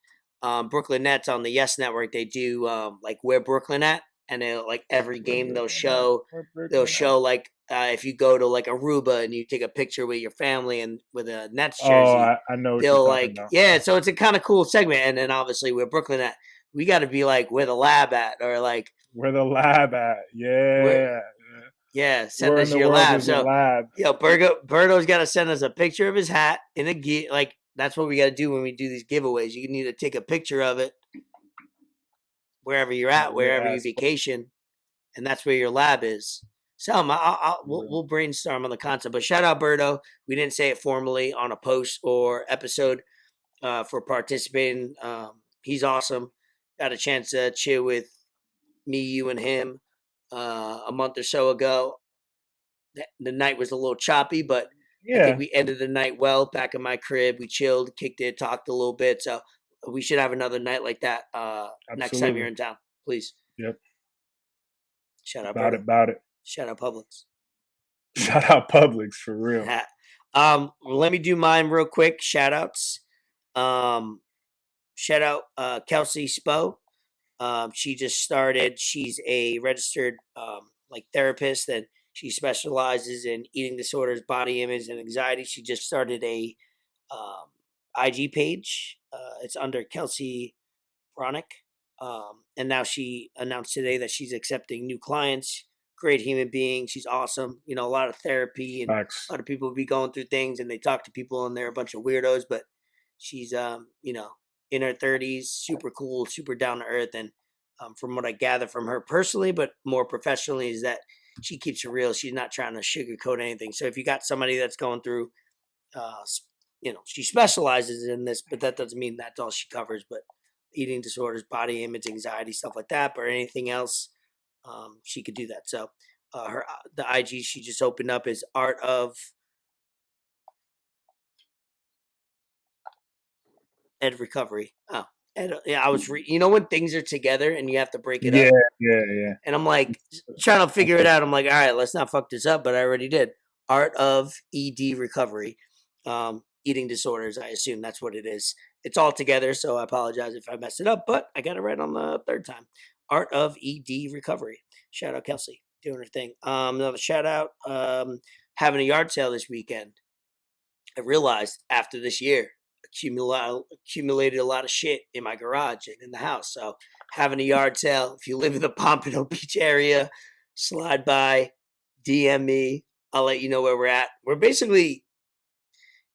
Brooklyn Nets on the Yes Network, they do like where Brooklyn at, and they like every We're game Brooklyn at. We're they'll Brooklyn at. show like if you go to like Aruba and you take a picture with your family and with a Nets Oh, jersey, I know what you're they'll talking like about. yeah. So it's a kind of cool segment, and then obviously where Brooklyn at, we got to be like where the lab at, or like Where the lab at? Where, Yeah. yeah, send Where in us the your world lab. is the So, lab? yo, Berto's got to send us a picture of his hat in a gear. Like, that's what we got to do when we do these giveaways. You need to take a picture of it wherever you're at, Lit wherever you ass. vacation, and that's where your lab is. So we'll brainstorm on the concept. But shout out Berto. We didn't say it formally on a post or episode for participating. He's awesome. Got a chance to chill with me, you, and him a month or so ago. The night was a little choppy, but I think Yeah, we ended the night well. Back in my crib, we chilled, kicked it, talked a little bit. So we should have another night like that next time you're absolutely. in town. Please. Yep. Shout out About Berto. it. About it. Shout out Publix. Shout out Publix for real. Let me do mine real quick. Shout outs. Shout out Kelsey Spo. She just started. She's a registered like therapist, and she specializes in eating disorders, body image, and anxiety. She just started a um, IG page. It's under Kelsey Bronick. And now she announced today that she's accepting new clients. Great human being. She's awesome. You know, a lot of therapy, and Facts. a lot of people be going through things and they talk to people and they're a bunch of weirdos, but she's, in her 30s, super cool, super down to earth. And from what I gather from her personally, but more professionally, is that she keeps it real. She's not trying to sugarcoat anything. So if you got somebody that's going through, she specializes in this, but that doesn't mean that's all she covers. But eating disorders, body image, anxiety, stuff like that, or anything else, she could do that. So the IG she just opened up is Art of Ed Recovery. Oh, I was when things are together and you have to break it Yeah, up, yeah. and I'm like trying to figure it out. I'm like, all right, let's not fuck this up, but I already did. Art of ED Recovery, eating disorders. I assume that's what it is. It's all together, so I apologize if I messed it up, but I got it right on the third time. Art of ED Recovery. Shout out Kelsey doing her thing. Another shout out. Having a yard sale this weekend. I realized after this year, accumulated a lot of shit in my garage and in the house. So having a yard sale, if you live in the Pompano Beach area, slide by, DM me. I'll let you know where we're at. We're basically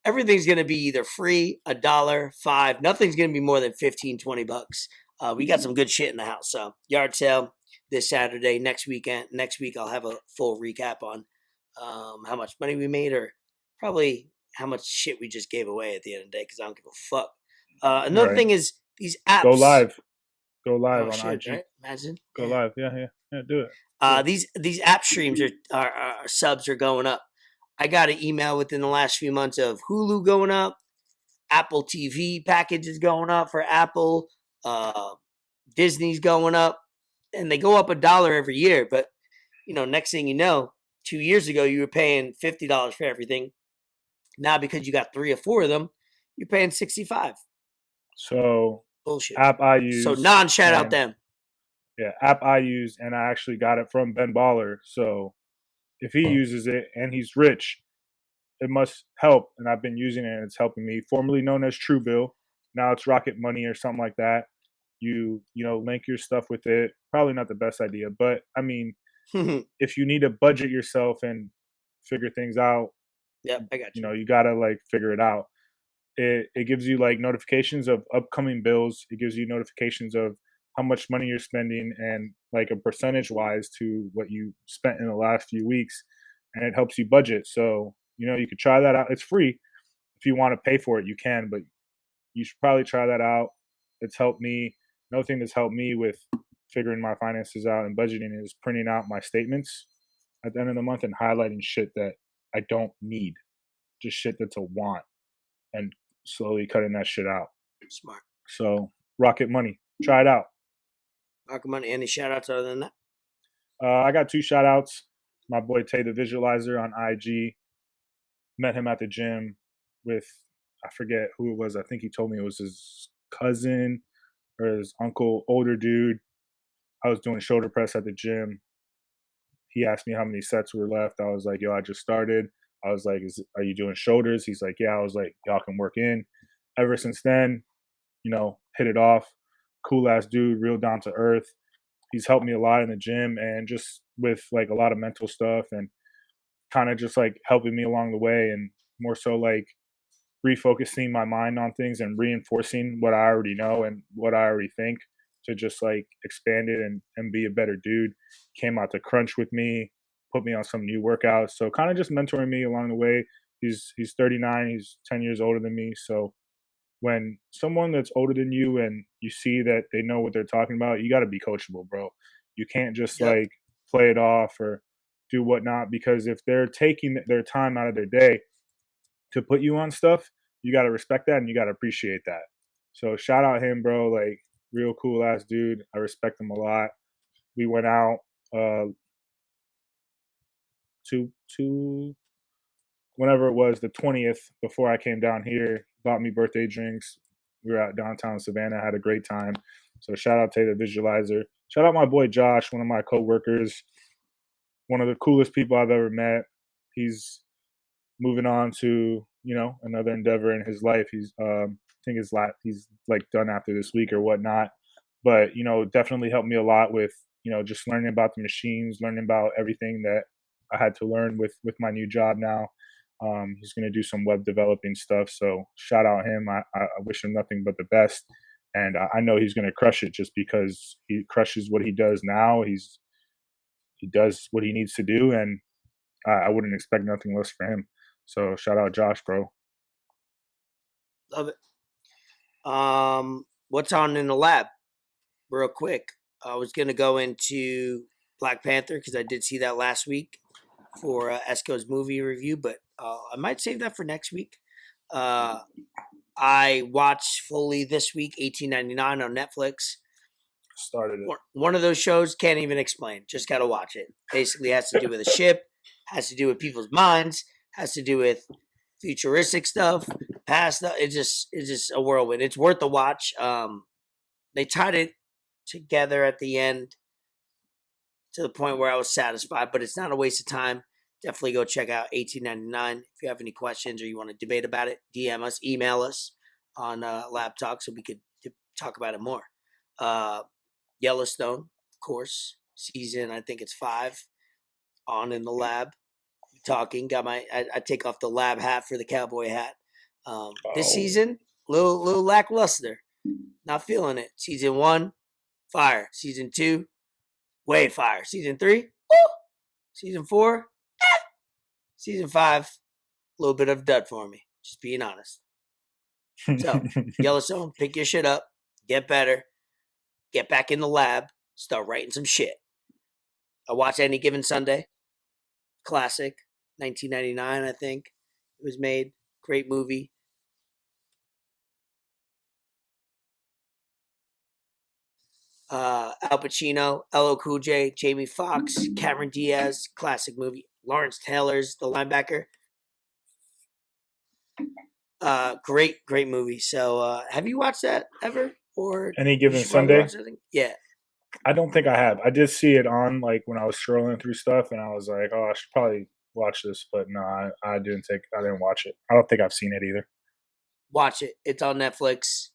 everything's going to be either free, $1, $5. Nothing's going to be more than 15, $20. We got some good shit in the house. So yard sale this Saturday. Next week I'll have a full recap on how much money we made, or probably how much shit we just gave away at the end of the day, because I don't give a fuck. Another Right. thing is these apps. Go live. Go live Oh on shit! IG. Right? Imagine. Go Yeah. live. Yeah. Do it. These app streams are subs are going up. I got an email within the last few months of Hulu going up, Apple TV packages going up for Apple, Disney's going up, and they go up $1 every year. But next thing you know, 2 years ago you were paying $50 for everything. Now because you got 3 or 4 of them, you're paying 65. So Bullshit. app I So use non-shout out and them. yeah, app I use and I actually got it from Ben Baller. So if he uses it and he's rich, it must help. And I've been using it and it's helping me. Formerly known as Truebill, now it's Rocket Money or something like that. You link your stuff with it. Probably not the best idea, but I mean, if you need to budget yourself and figure things out, Yep, I got you. you gotta like figure it out. It gives you like notifications of upcoming bills. It gives you notifications of how much money you're spending and like a percentage wise to what you spent in the last few weeks, and it helps you budget. So you could try that out. It's free. If you want to pay for it, you can, but you should probably try that out. It's helped me. Another thing that's helped me with figuring my finances out and budgeting is printing out my statements at the end of the month and highlighting shit that I don't need, just shit that's a want, and slowly cutting that shit out. Smart. So Rocket Money, try it out. Rocket Money. Any shout outs other than that? I got 2 shout outs. My boy Tay the Visualizer on IG. Met him at the gym with, I forget who it was. I think he told me it was his cousin or his uncle, older dude. I was doing shoulder press at the gym. He asked me how many sets were left. I was like, yo, I just started. I was like, are you doing shoulders? He's like, yeah. I was like, y'all can work in. Ever since then, hit it off. Cool ass dude, real down to earth. he's helped me a lot in the gym and just with like a lot of mental stuff and kind of just like helping me along the way and more so like refocusing my mind on things and reinforcing what I already know and what I already think to just like expand it and be a better dude. Came out to crunch with me, put me on some new workouts. So kind of just mentoring me along the way. He's 39, he's 10 years older than me. So when someone that's older than you and you see that they know what they're talking about, you got to be coachable, bro. You can't just Yep. like play it off or do whatnot because if they're taking their time out of their day to put you on stuff, you got to respect that and you got to appreciate that. So shout out him, bro. Like real cool ass dude. I respect him a lot. We went out to whenever it was the 20th before I came down here, bought me birthday drinks. We were out downtown Savannah, had a great time. So shout out to the visualizer. Shout out my boy Josh, one of my coworkers, one of the coolest people I've ever met. He's moving on to, another endeavor in his life. He's I think he's like done after this week or whatnot. But, definitely helped me a lot with, just learning about the machines, learning about everything that I had to learn with my new job now. He's going to do some web developing stuff. So shout out him. I wish him nothing but the best. And I know he's going to crush it just because he crushes what he does now. He does what he needs to do. And I wouldn't expect nothing less for him. So shout out Josh, bro. Love it. What's on in the lab? Real quick. I was going to go into Black Panther because I did see that last week for Esco's movie review, but I might save that for next week. I watched fully this week 1899 on Netflix. Started it. One of those shows, can't even explain. Just got to watch it. Basically has to do with a ship, has to do with people's minds, has to do with futuristic stuff, past stuff. It's just a whirlwind. It's worth the watch. They tied it together at the end to the point where I was satisfied, but it's not a waste of time. Definitely go check out 1899. If you have any questions or you want to debate about it, DM us, email us on LABtalk so we could talk about it more. Yellowstone, of course, season, I think it's 5 on in the lab. Talking, got I take off the lab hat for the cowboy hat. This season, little lackluster. Not feeling it. Season 1, fire. Season 2, way fire. Season 3, woo! Season 4, Season 5, a little bit of dud for me. Just being honest. So, Yellowstone, pick your shit up, get better, get back in the lab, start writing some shit. I watch Any Given Sunday. Classic. 1999, I think it was made. Great movie. Al Pacino, LL Cool J, Jamie Foxx, Cameron Diaz, classic movie. Lawrence Taylor's the linebacker. Great movie. So, have you watched that ever? Or Any Given Sunday? Yeah. I don't think I have. I did see it on like when I was scrolling through stuff, and I was like, "Oh, I should probably watch this," but no, I didn't watch it. I don't think I've seen it either. Watch it. It's on Netflix.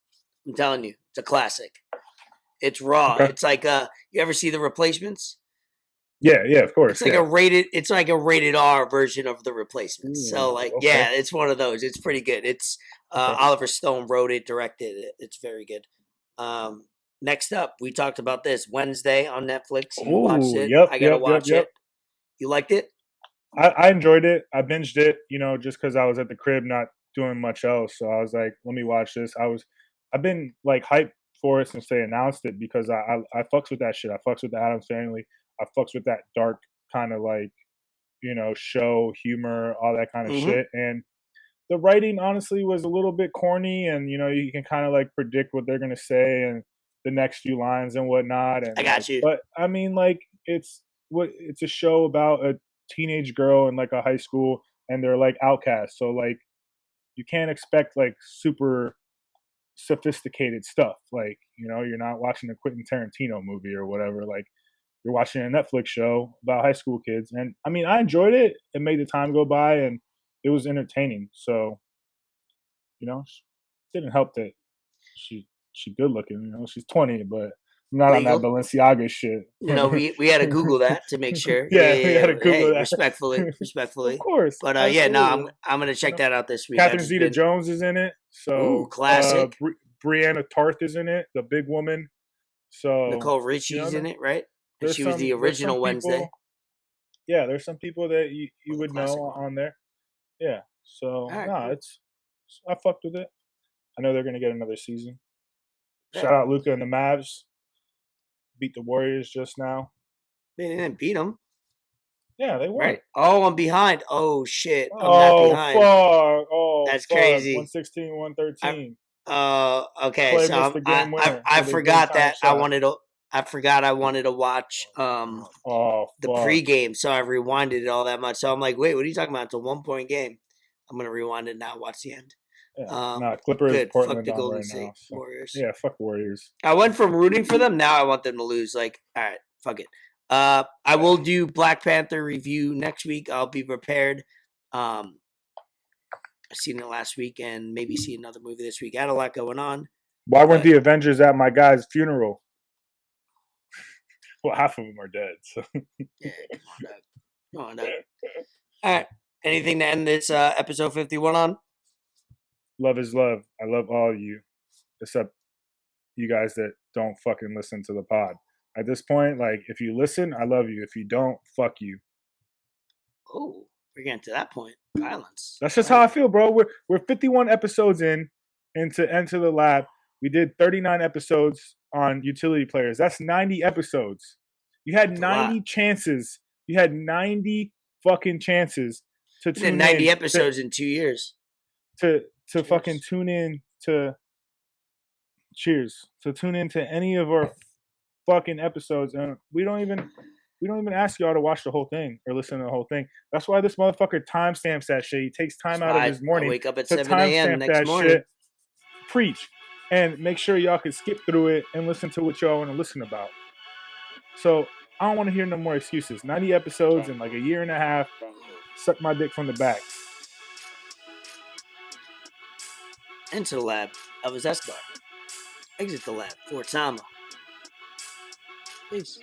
I'm telling you, it's a classic. It's raw. Okay. It's like you ever see The Replacements? Yeah, of course. It's like a rated R version of The Replacements. Ooh, so like, okay. yeah, it's one of those. It's pretty good. It's Okay. Oliver Stone wrote it, directed it. It's very good. Next up, we talked about this Wednesday on Netflix. You watched it. Yep, I gotta watch it. You liked it? I enjoyed it. I binged it, just because I was at the crib not doing much else. So I was like, let me watch this. I've been like hyped for it since they announced it because I fucks with that shit. I fucks with the Addams Family. I fucks with that dark kind of like, show humor, all that kind of shit. And the writing honestly was a little bit corny, and you can kind of like predict what they're gonna say and the next few lines and whatnot. And I got you. But I mean, like it's a show about a teenage girl in like a high school, and they're like outcasts. So like you can't expect like super sophisticated stuff. Like you're not watching a Quentin Tarantino movie or whatever. Like you're watching a Netflix show about high school kids. And I mean, I enjoyed it. It made the time go by, and it was entertaining. So, it didn't help that she good looking. She's 20, but I'm not on legal. that Balenciaga shit. You know, we had to Google that to make sure. Yeah, we had to Google hey, that. respectfully. Of course. But absolutely. no, I'm gonna check that out this week. Catherine Zeta-Jones is in it. So ooh, classic. Brianna Tarth is in it, the big woman. So Nicole Richie's in it, right? And she was the original Wednesday. Yeah, there's some people that you would know on there. Yeah. So right, cool. I fucked with it. I know they're gonna get another season. Yeah. Shout out Luka and the Mavs. Beat the Warriors just now. They didn't beat them. Yeah, they won. Right. Oh, I'm behind. Oh shit. I'm not behind. Fuck. Oh, that's fuck. crazy. 116, 113. Okay. Clay so missed the game winner. I forgot that shot. I forgot I wanted to watch the pregame, so I rewinded it all that much. So I'm like, wait, what are you talking about? It's a 1-point game. I'm gonna rewind it now. Watch the end. Yeah. Clippers, good. Portland fuck the on Golden right State now. So. Warriors. Yeah, fuck Warriors. I went from rooting for them. Now I want them to lose. Like, all right, fuck it. I will do Black Panther review next week. I'll be prepared. I seen it last week and maybe see another movie this week. I had a lot going on. Why weren't the Avengers at my guy's funeral? Well, half of them are dead. So. Yeah, come on, Doug. All right. Anything to end this episode 51 on? Love is love. I love all of you, except you guys that don't fucking listen to the pod. At this point, like, if you listen, I love you. If you don't, fuck you. Oh, we're getting to that point. Violence. That's just how I feel, bro. We're 51 episodes into Enter the Lab. We did 39 episodes on utility players. That's 90 episodes. You had 90 chances. You had 90 fucking chances to tune in. 90 episodes in 2 years. To fucking tune in to cheers. To tune into any of our fucking episodes, and we don't even ask y'all to watch the whole thing or listen to the whole thing. That's why this motherfucker timestamps that shit. He takes time out of his morning. I wake up at 7 a.m. next morning. Shit. Preach. And make sure y'all can skip through it and listen to what y'all want to listen about. So I don't want to hear no more excuses. 90 episodes in like a year and a half. Suck my dick from the back. Enter the lab. I was Escobar. Exit the lab. For Tama. Peace.